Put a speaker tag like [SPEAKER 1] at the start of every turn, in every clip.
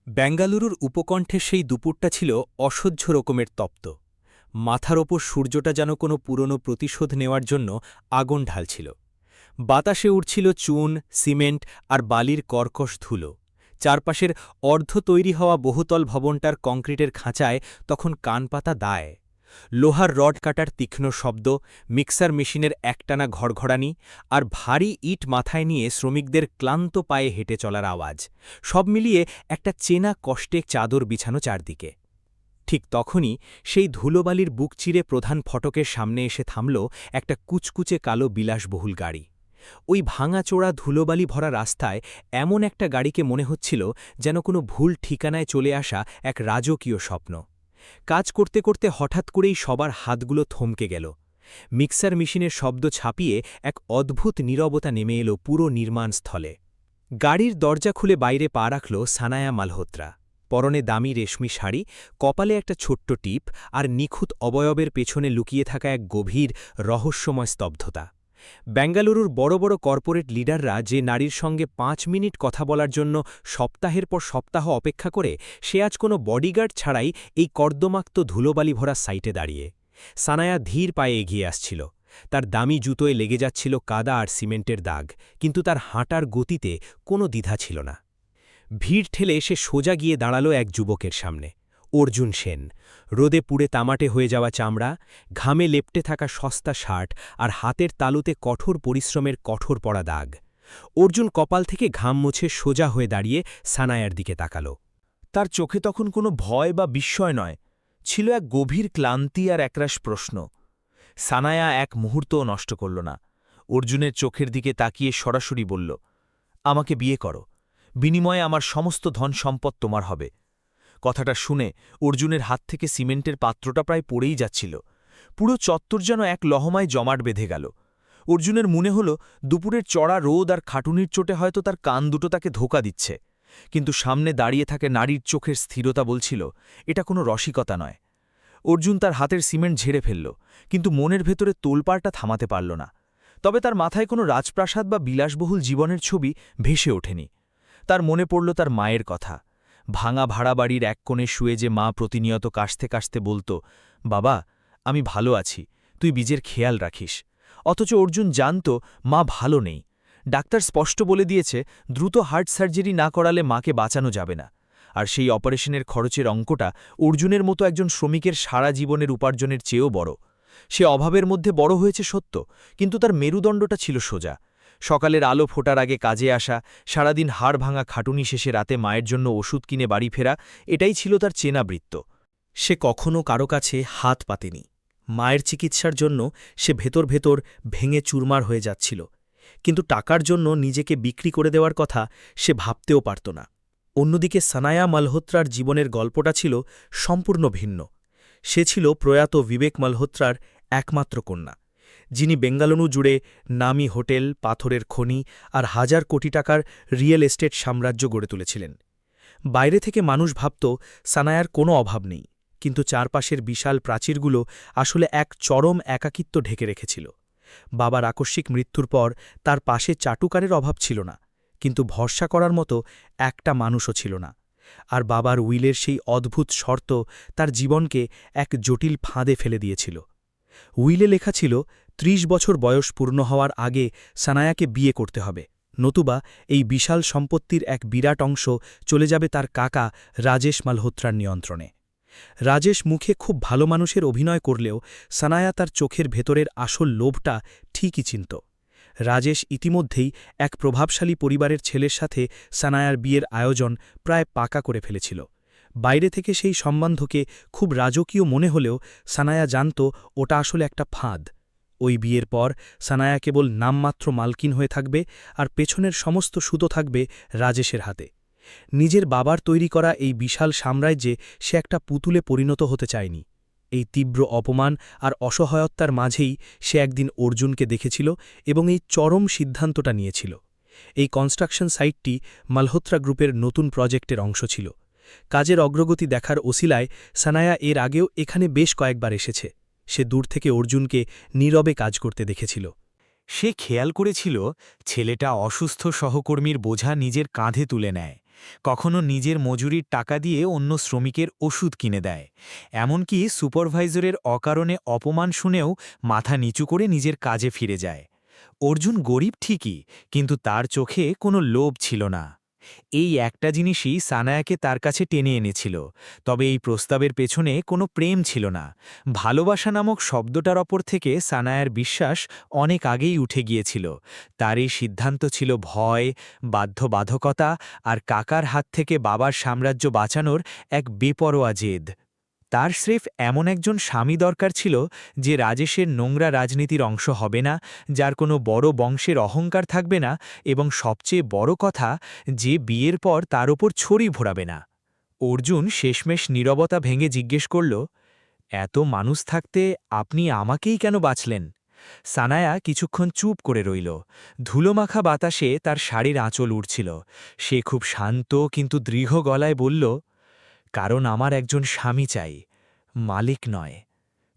[SPEAKER 1] বেঙ্গালুরুর উপকণ্ঠে সেই দুপুরটা ছিল অসহ্য রকমের তপ্ত। মাথার ওপর সূর্যটা যেন কোনো পুরনো প্রতিশোধ নেওয়ার জন্য আগুন ঢালছিল। বাতাসে উড়ছিল চুন, সিমেন্ট আর বালির কর্কশ ধুলো। চারপাশের অর্ধ তৈরি হওয়া বহুতল ভবনটার কংক্রিটের খাঁচায় তখন কানপাতা দায়। লোহার রড কাটার তীক্ষ্ণ শব্দ, মিক্সার মেশিনের একটানা ঘড়ঘড়ানি আর ভারী ইট মাথায় নিয়ে শ্রমিকদের ক্লান্ত পায়ে হেঁটে চলার আওয়াজ, সব মিলিয়ে একটা চেনা কষ্টে চাদর বিছানো চারদিকে। ঠিক তখনই সেই ধুলোবালির বুক চিরে প্রধান ফটকের সামনে এসে থামল একটা কুচকুচে কালো বিলাসবহুল গাড়ি। ওই ভাঙাচোড়া ধুলোবালি ভরা রাস্তায় এমন একটা গাড়িকে মনে হচ্ছিল যেন কোনো ভুল ঠিকানায় চলে আসা এক রাজকীয় স্বপ্ন। কাজ করতে করতে হঠাৎ করেই সবার হাতগুলো থমকে গেল। মিক্সার মেশিনের শব্দ ছাপিয়ে এক অদ্ভুত নীরবতা নেমে এলো পুরো নির্মাণস্থলে। গাড়ির দরজা খুলে বাইরে পা রাখল সানায়া মালহোত্রা। পরনে দামি রেশমি শাড়ি, কপালে একটা ছোট্ট টিপ আর নিখুঁত অবয়বের পেছনে লুকিয়ে থাকা এক গভীর রহস্যময় স্তব্ধতা। বেঙ্গালুরুর বড় বড় কর্পোরেট লিডাররা যে নারীর সঙ্গে ৫ মিনিট কথা বলার জন্য সপ্তাহের পর সপ্তাহ অপেক্ষা করে, সে আজ কোনো বডিগার্ড ছাড়াই এই কর্দমাক্ত ধুলোবালি ভরা সাইটে দাঁড়িয়ে। সানায়া ধীর পায়ে এগিয়ে আসছিল। তার দামি জুতোয় লেগে যাচ্ছিল কাদা আর সিমেন্টের দাগ, কিন্তু তার হাঁটার গতিতে কোনো দ্বিধা ছিল না। ভিড় ঠেলে সে সোজা গিয়ে দাঁড়াল এক যুবকের সামনে। অর্জুন সেন। রোদে পুড়ে তামাটে হয়ে যাওয়া চামড়া, ঘামে লেপ্টে থাকা সস্তা শার্ট আর হাতের তালুতে কঠোর পরিশ্রমের কঠোর পড়া দাগ। অর্জুন কপাল থেকে ঘাম মুছে সোজা হয়ে দাঁড়িয়ে সানায়ার দিকে তাকাল।
[SPEAKER 2] তার চোখে তখন কোনো ভয় বা বিস্ময় নয়, ছিল এক গভীর ক্লান্তি আর একরাশ প্রশ্ন। সানায়া এক মুহূর্তও নষ্ট করল না। অর্জুনের চোখের দিকে তাকিয়ে সরাসরি বলল, আমাকে বিয়ে করো, বিনিময়ে আমার সমস্ত ধন সম্পদ তোমার হবে। কথাটা শুনে অর্জুনের হাত থেকে সিমেন্টের পাত্রটা প্রায় পড়েই যাচ্ছিল। পুরো চত্বর যেন এক লহমায় জমাট বেঁধে গেল। অর্জুনের মনে হল দুপুরের চড়া রোদ আর খাটুনির চোটে হয়তো তার কান দুটো তাকে ধোঁকা দিচ্ছে, কিন্তু সামনে দাঁড়িয়ে থাকে নারীর চোখের স্থিরতা বলছিল এটা কোনো রসিকতা নয়। অর্জুন তার হাতের সিমেন্ট ঝেড়ে ফেলল, কিন্তু মনের ভেতরে তোলপাড়টা থামাতে পারল না। তবে তার মাথায় কোনো রাজপ্রাসাদ বা বিলাসবহুল জীবনের ছবি ভেসে ওঠেনি। তার মনে পড়ল তার মায়ের কথা। ভাঙা ভাড়া বাড়ির এক কোণে শুয়ে যে মা প্রতিনিয়ত কাশতে কাশতে বলত, বাবা, আমি ভালো আছি, তুই বীজের খেয়াল রাখিস। অথচ অর্জুন জানত মা ভালো নেই। ডাক্তার স্পষ্ট বলে দিয়েছে দ্রুত হার্ট সার্জারি না করালে মাকে বাঁচানো যাবে না। আর সেই অপারেশনের খরচের অঙ্কটা অর্জুনের মতো একজন শ্রমিকের সারা জীবনের উপার্জনের চেয়েও বড়। সে অভাবের মধ্যে বড় হয়েছে সত্য, কিন্তু তার মেরুদণ্ডটা ছিল সোজা। সকালের আলো ফোটার আগে কাজে আসা, সারাদিন হাড় ভাঙা খাটুনি শেষে রাতে মায়ের জন্য ওষুধ কিনে বাড়ি ফেরা, এটাই ছিল তার চেনা বৃত্ত।
[SPEAKER 3] সে কখনও কারো কাছে হাত পাতেনি। মায়ের চিকিৎসার জন্য সে ভেতর ভেতর ভেঙে চুরমার হয়ে যাচ্ছিল, কিন্তু টাকার জন্য নিজেকে বিক্রি করে দেওয়ার কথা সে ভাবতেও পারত না। অন্যদিকে সানায়া মালহোত্রার জীবনের গল্পটা ছিল সম্পূর্ণ ভিন্ন। সে ছিল প্রয়াত বিবেক মালহোত্রার একমাত্র কন্যা, যিনি বেঙ্গালুরু জুড়ে নামী হোটেল, পাথরের খনি আর হাজার কোটি টাকার রিয়েল এস্টেট সাম্রাজ্য গড়ে তুলেছিলেন। বাইরে থেকে মানুষ ভাবত সানায়ার কোনো অভাব নেই, কিন্তু চারপাশের বিশাল প্রাচীরগুলো আসলে এক চরম একাকিত্ব ঢেকে রেখেছিল। বাবার আকস্মিক মৃত্যুর পর তার পাশে চাটুকারের অভাব ছিল না, কিন্তু ভরসা করার মতো একটা মানুষও ছিল না। আর বাবার উইলের সেই অদ্ভুত শর্ত তার জীবনকে এক জটিল ফাঁদে ফেলে দিয়েছিল। উইলে লেখা ছিল ৩০ বছর বয়স পূর্ণ হওয়ার আগে সানায়াকে বিয়ে করতে হবে, নতুবা এই বিশাল সম্পত্তির এক বিরাট অংশ চলে যাবে তার কাকা রাজেশ মালহোত্রার নিয়ন্ত্রণে। রাজেশ মুখে খুব ভালো মানুষের অভিনয় করলেও সানায়া তার চোখের ভেতরের আসল লোভটা ঠিকই চিনত। রাজেশ ইতিমধ্যেই এক প্রভাবশালী পরিবারের ছেলের সাথে সানায়ার বিয়ের আয়োজন প্রায় পাকা করে ফেলেছিল। বাইরে থেকে সেই সম্বন্ধকে খুব রাজকীয় মনে হলেও সানায়া জানত ওটা আসলে একটা ফাঁদ। ওই বিয়ের পর সানায়া কেবল নামমাত্র মালকিন হয়ে থাকবে, আর পেছনের সমস্ত সুতো থাকবে রাজেশের হাতে। নিজের বাবার তৈরি করা এই বিশাল সাম্রাজ্যে সে একটা পুতুলে পরিণত হতে চায়নি। এই তীব্র অপমান আর অসহায়তার মাঝেই সে একদিন অর্জুনকে দেখেছিল এবং এই চরম সিদ্ধান্তটা নিয়েছিল। এই কনস্ট্রাকশন সাইটটি মালহোত্রা গ্রুপের নতুন প্রজেক্টের অংশ ছিল। কাজের অগ্রগতি দেখার ওসিলায় সানায়া এর আগেও এখানে বেশ কয়েকবার এসেছে। সে দূর থেকে অর্জুনকে নীরবে কাজ করতে দেখেছিল।
[SPEAKER 1] সে খেয়াল করেছিল ছেলেটা অসুস্থ সহকর্মীর বোঝা নিজের কাঁধে তুলে নেয়,
[SPEAKER 2] কখনো নিজের মজুরির টাকা দিয়ে অন্য শ্রমিকের ওষুধ কিনে দেয়, এমনকি সুপারভাইজারের অকারণে অপমান শুনেও মাথা নিচু করে নিজের কাজে ফিরে যায়। অর্জুন গরিব ঠিকই, কিন্তু তার চোখে কোনো লোভ ছিল না। এই একটা জিনিসই সানায়াকে তার কাছে টেনে এনেছিল, তবে এই প্রস্তাবের পেছনে কোনো প্রেম ছিল না। ভালোবাসা নামক শব্দটার ওপর থেকে সানায়ার বিশ্বাস অনেক আগেই উঠে গিয়েছিল। তার এই সিদ্ধান্ত ছিল ভয়, বাধ্যবাধকতা আর কাকার হাত থেকে বাবার সাম্রাজ্য বাঁচানোর এক বেপরোয়া জেদ। তার স্রেফ এমন একজন স্বামী দরকার ছিল যে রাজেশের নোংরা রাজনীতির অংশ হবে না, যার কোনো বড় বংশের অহংকার থাকবে না, এবং সবচেয়ে বড় কথা, যে বিয়ের পর তার ওপর ছড়ি ভোরাবে না। অর্জুন শেষমেশ নীরবতা ভেঙে জিজ্ঞেস করল, এত মানুষ থাকতে আপনি আমাকেই কেন বাঁচলেন? সানায়া কিছুক্ষণ চুপ করে রইল। ধুলোমাখা বাতাসে তার শাড়ির আঁচল উড়ছিল। সে খুব শান্ত কিন্তু দৃঢ় গলায় বলল, কারণ আমার একজন স্বামী চাই, মালিক নয়।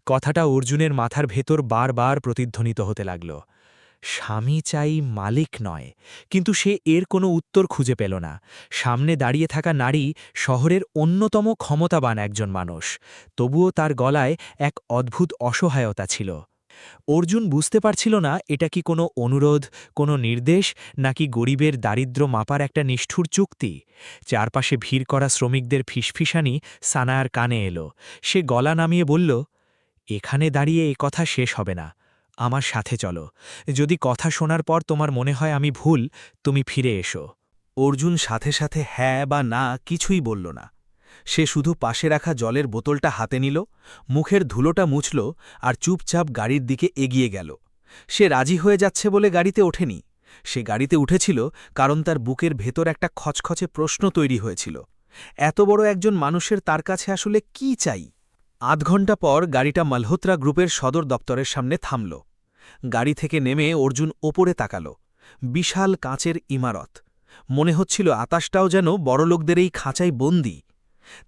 [SPEAKER 2] কথাটা অর্জুনের মাথার ভেতর বারবার প্রতিধ্বনিত হতে লাগল। স্বামী চাই, মালিক নয়। কিন্তু সে এর কোনো উত্তর খুঁজে পেল না। সামনে দাঁড়িয়ে থাকা নারী শহরের অন্যতম ক্ষমতাবান একজন মানুষ, তবুও তার গলায় এক অদ্ভুত অসহায়তা ছিল। অর্জুন বুঝতে পারছিল না এটা কি কোনো অনুরোধ, কোনো নির্দেশ, নাকি গরিবের দারিদ্র্য মাপার একটা নিষ্ঠুর চুক্তি। চারপাশে ভিড় করা শ্রমিকদের ফিসফিসানি সানায়ার কানে এলো। সে গলা নামিয়ে বলল, এখানে দাঁড়িয়ে এ কথা শেষ হবে না, আমার সাথে চলো। যদি কথা শোনার পর তোমার মনে হয় আমি ভুল, তুমি ফিরে এসো। অর্জুন সাথে সাথে হ্যাঁ বা না কিছুই বলল না। সে শুধু পাশে রাখা জলের বোতলটা হাতে নিল, মুখের ধুলোটা মুছল আর চুপচাপ গাড়ির দিকে এগিয়ে গেল। সে রাজি হয়ে যাচ্ছে বলে গাড়িতে ওঠেনি। সে গাড়িতে উঠেছিল কারণ তার বুকের ভেতর একটা খচখচে প্রশ্ন তৈরি হয়েছিল। এত বড় একজন মানুষের তার কাছে আসলে কি চাই? আধ ঘণ্টা পর গাড়িটা মালহোত্রা গ্রুপের সদর দপ্তরের সামনে থামল। গাড়ি থেকে নেমে অর্জুন ওপরে তাকাল। বিশাল কাঁচের ইমারত। মনে হচ্ছিল আকাশটাও যেন বড়লোকদের এই খাঁচায় বন্দী।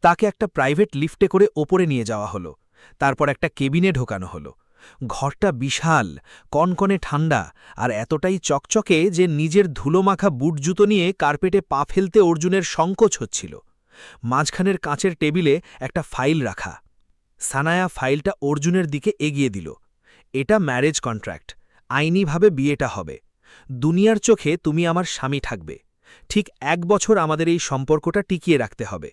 [SPEAKER 2] তাকে একটা প্রাইভেট লিফটে করে ওপরে নিয়ে যাওয়া হলো। তারপর একটা কেবিনে ঢোকানো হলো। ঘরটা বিশাল, কনকনে ঠান্ডা, আর এতটাই চকচকে যে নিজের ধুলোমাখা বুট জুতো নিয়ে কার্পেটে পা ফেলতে অর্জুনের সংকোচ হচ্ছিল। মাঝখানের কাঁচের টেবিলে একটা ফাইল রাখা। সানায়া ফাইলটা অর্জুনের দিকে এগিয়ে দিল। এটা ম্যারেজ কন্ট্রাক্ট, আইনিভাবে বিয়েটা হবে। দুনিয়ার চোখে তুমি আমার স্বামী থাকবে। ঠিক 1 বছর আমাদের এই সম্পর্কটা টিকিয়ে রাখতে হবে।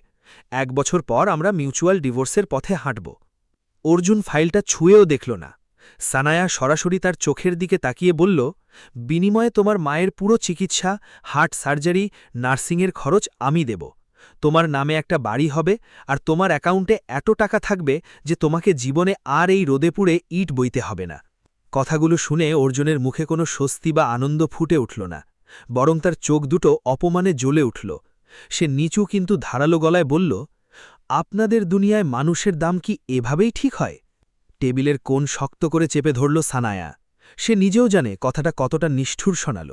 [SPEAKER 2] 1 বছর পর আমরা মিউচুয়াল ডিভোর্সের পথে হাঁটব। অর্জুন ফাইলটা ছুঁয়েও দেখল না। সানায়া সরাসরি তার চোখের দিকে তাকিয়ে বলল, বিনিময়ে তোমার মায়ের পুরো চিকিৎসা, হার্ট সার্জারি, নার্সিংয়ের খরচ আমি দেব। তোমার নামে একটা বাড়ি হবে, আর তোমার অ্যাকাউন্টে এত টাকা থাকবে যে তোমাকে জীবনে আর এই রোদে পুড়ে ইট বইতে হবে না। কথাগুলো শুনে অর্জুনের মুখে কোনো স্বস্তি বা আনন্দ ফুটে উঠল না, বরং তার চোখ দুটো অপমানে জ্বলে উঠল। সে নিচু কিন্তু ধারালো গলায় বলল, আপনাদের দুনিয়ায় মানুষের দাম কি এভাবেই ঠিক হয়? টেবিলের কোণ শক্ত করে চেপে ধরল সানায়া। সে নিজেও জানে কথাটা কতটা নিষ্ঠুর শোনাল,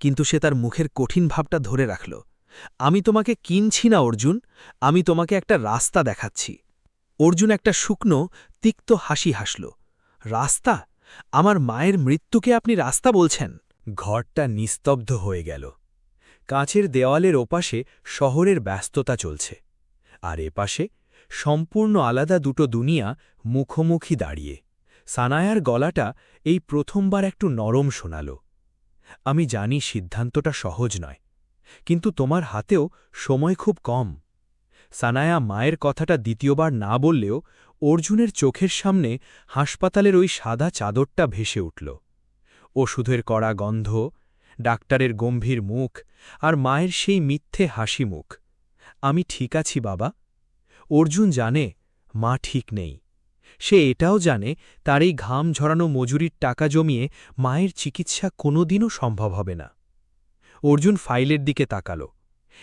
[SPEAKER 2] কিন্তু সে তার মুখের কঠিন ভাবটা ধরে রাখল। আমি তোমাকে কিনছি না অর্জুন, আমি তোমাকে একটা রাস্তা দেখাচ্ছি। অর্জুন একটা শুকনো, তিক্ত হাসি হাসল। রাস্তা? আমার মায়ের মৃত্যুকে আপনি রাস্তা বলছেন?
[SPEAKER 1] ঘরটা নিস্তব্ধ হয়ে গেল। কাঁচের দেওয়ালের ওপাশে শহরের ব্যস্ততা চলছে, আর এপাশে সম্পূর্ণ আলাদা দুটো দুনিয়া মুখোমুখি দাঁড়িয়ে। সানায়ার গলাটা এই প্রথমবার একটু নরম শোনাল। আমি জানি সিদ্ধান্তটা সহজ নয়, কিন্তু তোমার হাতেও সময় খুব কম। সানায়া মায়ের কথাটা দ্বিতীয়বার না বললেও অর্জুনের চোখের সামনে হাসপাতালের ওই সাদা চাদরটা ভেসে উঠল। ওষুধের কড়া গন্ধ, ডাক্তারের গম্ভীর মুখ, আর মায়ের সেই মিথ্যে হাসি মুখ। আমি ঠিক আছি বাবা। অর্জুন জানে মা ঠিক নেই। সে এটাও জানে তার এই ঘাম ঝরানো মজুরির টাকা জমিয়ে মায়ের চিকিৎসা কোনোদিনও সম্ভব হবে না। অর্জুন ফাইলের দিকে তাকাল।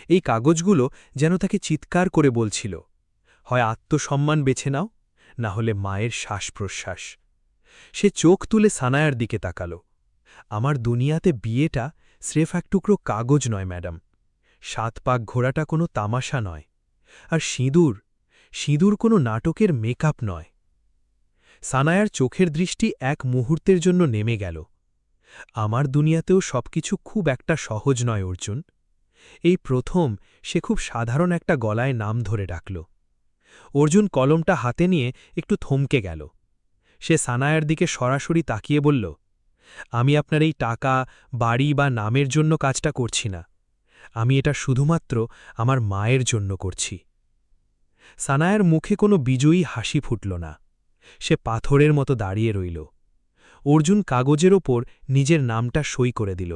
[SPEAKER 1] এই কাগজগুলো যেন তাকে চিৎকার করে বলছিল, হয় আত্মসম্মান বেছে নাও, না হলে মায়ের শ্বাস প্রশ্বাস। সে চোখ তুলে সানায়ার দিকে তাকাল। আমার দুনিয়াতে বিয়েটা স্রেফ এক টুকরো কাগজ নয় ম্যাডাম। 7 পাক ঘোড়াটা কোনো তামাশা নয়। আর সিঁদুর কোনো নাটকের মেকআপ নয়। সানায়ার চোখের দৃষ্টি এক মুহূর্তের জন্য নেমে গেল। আমার দুনিয়াতেও সবকিছু খুব একটা সহজ নয় অর্জুন।
[SPEAKER 4] এই প্রথম সে খুব সাধারণ একটা গলায় নাম ধরে ডাকল। অর্জুন কলমটা হাতে নিয়ে একটু থমকে গেল। সে সানায়ার দিকে সরাসরি তাকিয়ে বলল, আমি আপনার এই টাকা, বাড়ি বা নামের জন্য কাজটা করছি না। আমি এটা শুধুমাত্র আমার মায়ের জন্য করছি। সানায়ার মুখে কোনো বিজয়ী হাসি ফুটল না। সে পাথরের মতো দাঁড়িয়ে রইল। অর্জুন কাগজের ওপর নিজের নামটা সই করে দিল।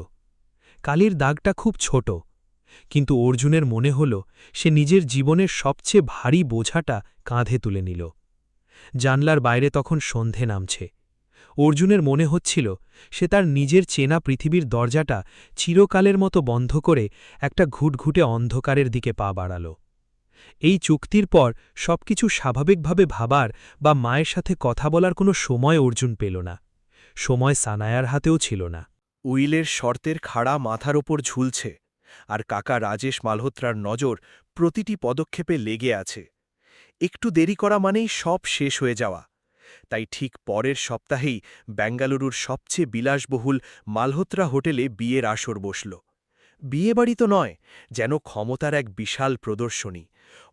[SPEAKER 4] কালির দাগটা খুব ছোট, কিন্তু অর্জুনের মনে হল সে নিজের জীবনের সবচেয়ে ভারী বোঝাটা কাঁধে তুলে নিল। জানলার বাইরে তখন সন্ধে নামছে। অর্জুনের মনে হচ্ছিল সে তার নিজের চেনা পৃথিবীর দরজাটা চিরকালের মতো বন্ধ করে একটা ঘুটঘুটে অন্ধকারের দিকে পা বাড়াল। এই চুক্তির পর সবকিছু স্বাভাবিকভাবে ভাবার বা মায়ের সাথে কথা বলার কোনো সময় অর্জুন পেল না। সময় সানায়ার হাতেও ছিল না।
[SPEAKER 2] উইলের শর্তের খাড়া মাথার ওপর ঝুলছে, আর কাকা রাজেশ মালহোত্রার নজর প্রতিটি পদক্ষেপে লেগে আছে। একটু দেরি করা মানেই সব শেষ হয়ে যাওয়া। তাই ঠিক পরের সপ্তাহেই বেঙ্গালুরুর সবচেয়ে বিলাসবহুল মালহোত্রা হোটেলে বিয়ের আসর বসল। বিয়েবাড়ি তো নয়, যেন ক্ষমতার এক বিশাল প্রদর্শনী।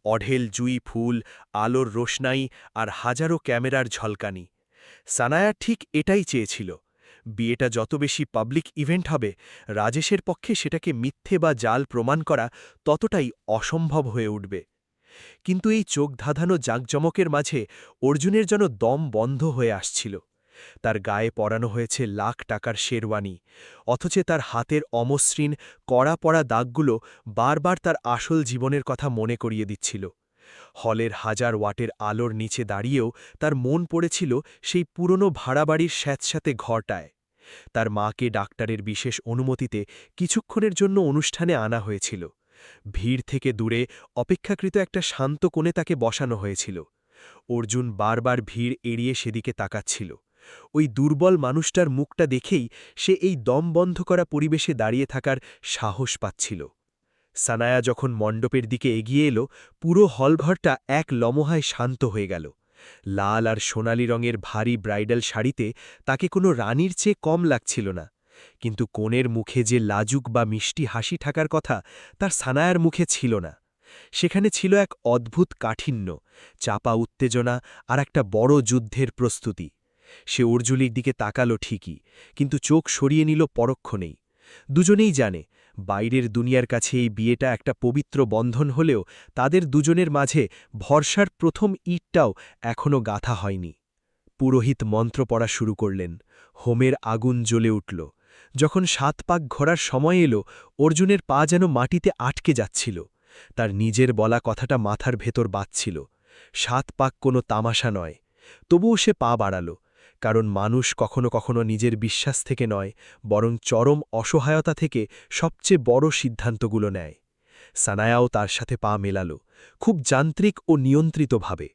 [SPEAKER 2] অঢেল জুই ফুল, আলোর রোশনাই আর হাজারো ক্যামেরার ঝলকানি। সানায়া ঠিক এটাই চেয়েছিল। বিয়েটা যত বেশি পাবলিক ইভেন্ট হবে, রাজেশের পক্ষে সেটাকে মিথ্যে বা জাল প্রমাণ করা ততটাই অসম্ভব হয়ে উঠবে। কিন্তু এই চোখ ধাঁধানো জাঁকজমকের মাঝে অর্জুনের যেন দম বন্ধ হয়ে আসছিল। তার গায়ে পরানো হয়েছে লাখ টাকার শেরওয়ানি, অথচ তার হাতের অমসৃণ কড়া পড়া দাগগুলো বারবার তার আসল জীবনের কথা মনে করিয়ে দিচ্ছিল। হলের 1000 ওয়াটের আলোর নিচে দাঁড়িয়েও তার মন পড়েছিল সেই পুরনো ভাড়াবাড়ির স্যাঁতস্যাঁতে ঘরটায়। তার মাকে ডাক্তারের বিশেষ অনুমতিতে কিছুক্ষণের জন্য অনুষ্ঠানে আনা হয়েছিল। ভিড় থেকে দূরে অপেক্ষাকৃত একটা শান্ত কোণে তাকে বসানো হয়েছিল। অর্জুন বারবার ভিড় এড়িয়ে সেদিকে তাকাচ্ছিল। ওই দুর্বল মানুষটার মুখটা দেখেই সে এই দম বন্ধ করা পরিবেশে দাঁড়িয়ে থাকার সাহস পাচ্ছিল। সানায়া যখন মণ্ডপের দিকে এগিয়ে এলো, পুরো হলঘরটা এক লমহায় শান্ত হয়ে গেল। লাল আর সোনালি রঙের ভারী ব্রাইডাল শাড়িতে তাকে কোনো রানীর চেয়ে কম লাগছিল না, কিন্তু কোণের মুখে যে লাজুক বা মিষ্টি হাসি থাকার কথা তার সানায়ার মুখে ছিল না। সেখানে ছিল এক অদ্ভুত কাঠিন্য, চাপা উত্তেজনা আর একটা বড় যুদ্ধের প্রস্তুতি। সে অর্জুনের দিকে তাকালো ঠিকই, কিন্তু চোখ সরিয়ে নিল পরক্ষণেই। দুজনেই জানে বাইরের দুনিয়ার কাছে এই বিয়েটা একটা পবিত্র বন্ধন হলেও তাদের দুজনের মাঝে ভরসার প্রথম ইটটাও এখনও গাঁথা হয়নি। পুরোহিত মন্ত্র পড়া শুরু করলেন। হোমের আগুন জ্বলে উঠল। যখন 7 পাক ঘোরার সময় এলো, অর্জুনের পা যেন মাটিতে আটকে যাচ্ছিল। তার নিজের বলা কথাটা মাথার ভেতর বাজছিল, 7 পাক কোনো তামাশা নয়। তবুও সে পা বাড়াল, কারণ মানুষ কখনো কখনো নিজের বিশ্বাস থেকে নয়, বরং চরম অসহায়তা থেকে সবচেয়ে বড় সিদ্ধান্তগুলো নেয়। সানায়াও তার সাথে পা মেলাল, খুব যান্ত্রিক ও নিয়ন্ত্রিতভাবে,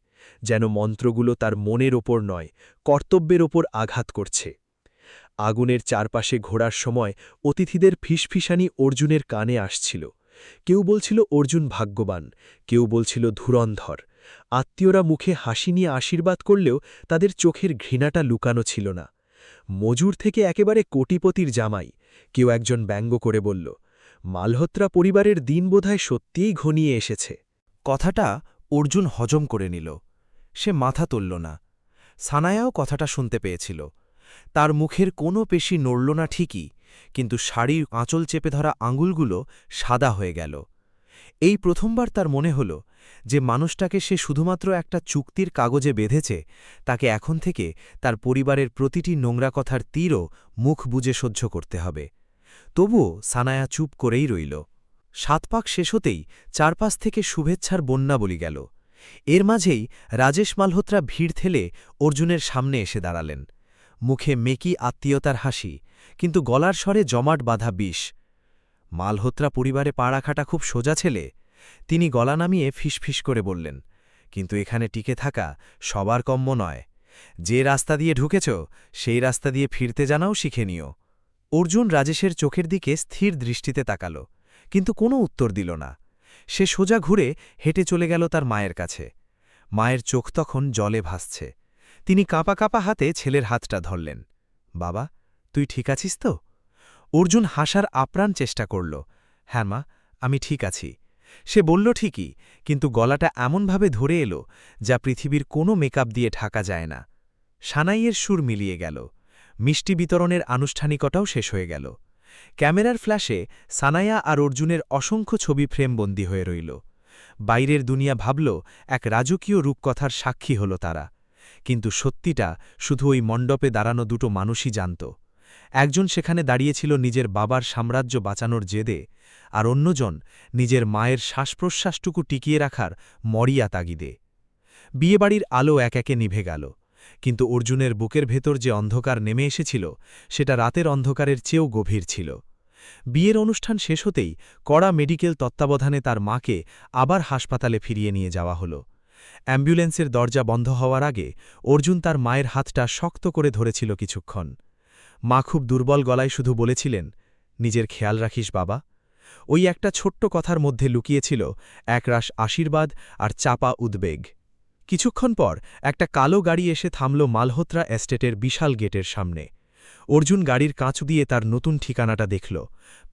[SPEAKER 2] যেন মন্ত্রগুলো তার মনের ওপর নয়, কর্তব্যের ওপর আঘাত করছে। আগুনের চারপাশে ঘোরার সময় অতিথিদের ফিসফিসানি অর্জুনের কানে আসছিল। কেউ বলছিল অর্জুন ভাগ্যবান, কেউ বলছিল ধুরন্ধর। আত্মীয়রা মুখে হাসি নিয়ে আশীর্বাদ করলেও তাদের চোখের ঘৃণাটা লুকানো ছিল না। মজুর থেকে একেবারে কোটিপতির জামাই, কেউ একজন ব্যঙ্গ করে বলল, মালহোত্রা পরিবারের দিন বোধহয় সত্যিই ঘনিয়ে এসেছে।
[SPEAKER 3] কথাটা অর্জুন হজম করে নিল। সে মাথা তুলল না। সানায়াও কথাটা শুনতে পেয়েছিল। তার মুখের কোনো পেশি নড়ল না ঠিকই, কিন্তু শাড়ির আঁচল চেপে ধরা আঙুলগুলো সাদা হয়ে গেল। এই প্রথমবার তার মনে হল যে মানুষটাকে সে শুধুমাত্র একটা চুক্তির কাগজে বেঁধেছে, তাকে এখন থেকে তার পরিবারের প্রতিটি নোংরা কথার তীরও মুখ বুজে সহ্য করতে হবে। তবুও সানায়া চুপ করেই রইল। 7 পাক শেষ হতেই চারপাশ থেকে শুভেচ্ছার বন্যা বলি গেল। এর মাঝেই রাজেশ মালহোত্রা ভিড় ঠেলে অর্জুনের সামনে এসে দাঁড়ালেন। মুখে মেকি আত্মীয়তার হাসি, কিন্তু গলার স্বরে জমাট বাঁধা বিষ। মালহোত্রা পরিবারে পা রাখাটা খুব সোজা ছেলে। তিনি গলা নামিয়ে ফিসফিস করে বললেন, কিন্তু এখানে টিকে থাকা সবার কম্য নয়। যে রাস্তা দিয়ে ঢুকেছ সেই রাস্তা দিয়ে ফিরতে জানাও শিখে নিও। অর্জুন রাজেশের চোখের দিকে স্থির দৃষ্টিতে তাকাল, কিন্তু কোনো উত্তর দিল না। সে সোজা ঘুরে হেঁটে চলে গেল তার মায়ের কাছে। মায়ের চোখ তখন জলে ভাসছে। তিনি কাঁপা কাঁপা হাতে ছেলের হাতটা ধরলেন। বাবা, তুই ঠিক আছিস তো? অর্জুন হাসার আপ্রাণ চেষ্টা করল। হ্যাঁ মা,
[SPEAKER 2] আমি ঠিক আছি। সে বলল ঠিকই, কিন্তু গলাটা এমনভাবে ধরে এলো যা পৃথিবীর কোনো মেকআপ দিয়ে ঢাকা যায় না। সানাইয়ের সুর মিলিয়ে গেল। মিষ্টি বিতরণের আনুষ্ঠানিকতাও শেষ হয়ে গেল। ক্যামেরার ফ্ল্যাশে সানায়া আর অর্জুনের অসংখ্য ছবি ফ্রেমবন্দি হয়ে রইল। বাইরের দুনিয়া ভাবল এক রাজকীয় রূপকথার সাক্ষী হল তারা। কিন্তু সত্যিটা শুধু ওই মণ্ডপে দাঁড়ানো দুটো মানুষই জানত। একজন সেখানে দাঁড়িয়েছিল নিজের বাবার সাম্রাজ্য বাঁচানোর জেদে, আর অন্যজন নিজের মায়ের শ্বাসপ্রশ্বাসটুকু টিকিয়ে রাখার মরিয়া তাগিদে। বিয়েবাড়ির আলো এক একে নিভে গেল, কিন্তু অর্জুনের বুকের ভেতর যে অন্ধকার নেমে এসেছিল সেটা রাতের অন্ধকারের চেয়েও গভীর ছিল। বিয়ের অনুষ্ঠান শেষ হতেই কড়া মেডিকেল তত্ত্বাবধানে তার মাকে আবার হাসপাতালে ফিরিয়ে নিয়ে যাওয়া হলো। অ্যাম্বুলেন্সের দরজা বন্ধ হওয়ার আগে অর্জুন তার মায়ের হাতটা শক্ত করে ধরেছিল কিছুক্ষণ। মা খুব দুর্বল গলায় শুধু বলেছিলেন, নিজের খেয়াল রাখিস বাবা। ওই একটা ছোট্ট কথার মধ্যে লুকিয়েছিল একরাশ আশীর্বাদ আর চাপা উদ্বেগ। কিছুক্ষণ পর একটা কালো গাড়ি এসে থামল মালহোত্রা এস্টেটের বিশাল গেটের সামনে। অর্জুন গাড়ির কাঁচ দিয়ে তার নতুন ঠিকানাটা দেখল।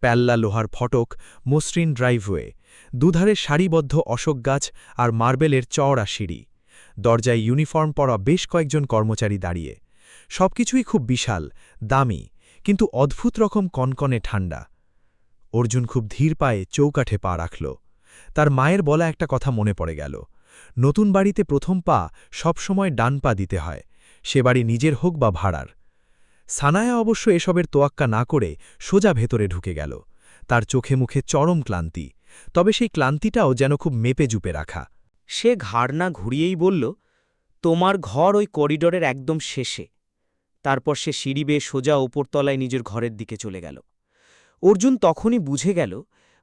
[SPEAKER 2] প্যাল্লা লোহার ফটক, মসৃণ ড্রাইভওয়ে, দুধারে সারিবদ্ধ অশোক গাছ আর মার্বেলের চওড়া সিঁড়ি। দরজায় ইউনিফর্ম পরা বেশ কয়েকজন কর্মচারী দাঁড়িয়ে। সবকিছুই খুব বিশাল, দামি, কিন্তু অদ্ভুত রকম কনকনে ঠান্ডা। অর্জুন খুব ধীর পায়ে চৌকাঠে পা রাখল। তার মায়ের বলা একটা কথা মনে পড়ে গেল, নতুন বাড়িতে প্রথম পা সবসময় ডান পা দিতে হয়, সে বাড়ি নিজের হোক বা ভাড়ার। সানায়া অবশ্য এসবের তোয়াক্কা না করে সোজা ভেতরে ঢুকে গেল। তার চোখে মুখে চরম ক্লান্তি, তবে সেই ক্লান্তিটাও যেন খুব মেপে জুপে রাখা।
[SPEAKER 3] সে ঘাড় না ঘুরিয়েই বলল, তোমার ঘর ওই করিডোরের একদম শেষে। তারপর সে সিঁড়ি বেয়ে সোজা ওপরতলায় নিজের ঘরের দিকে চলে গেল। অর্জুন তখনই বুঝে গেল,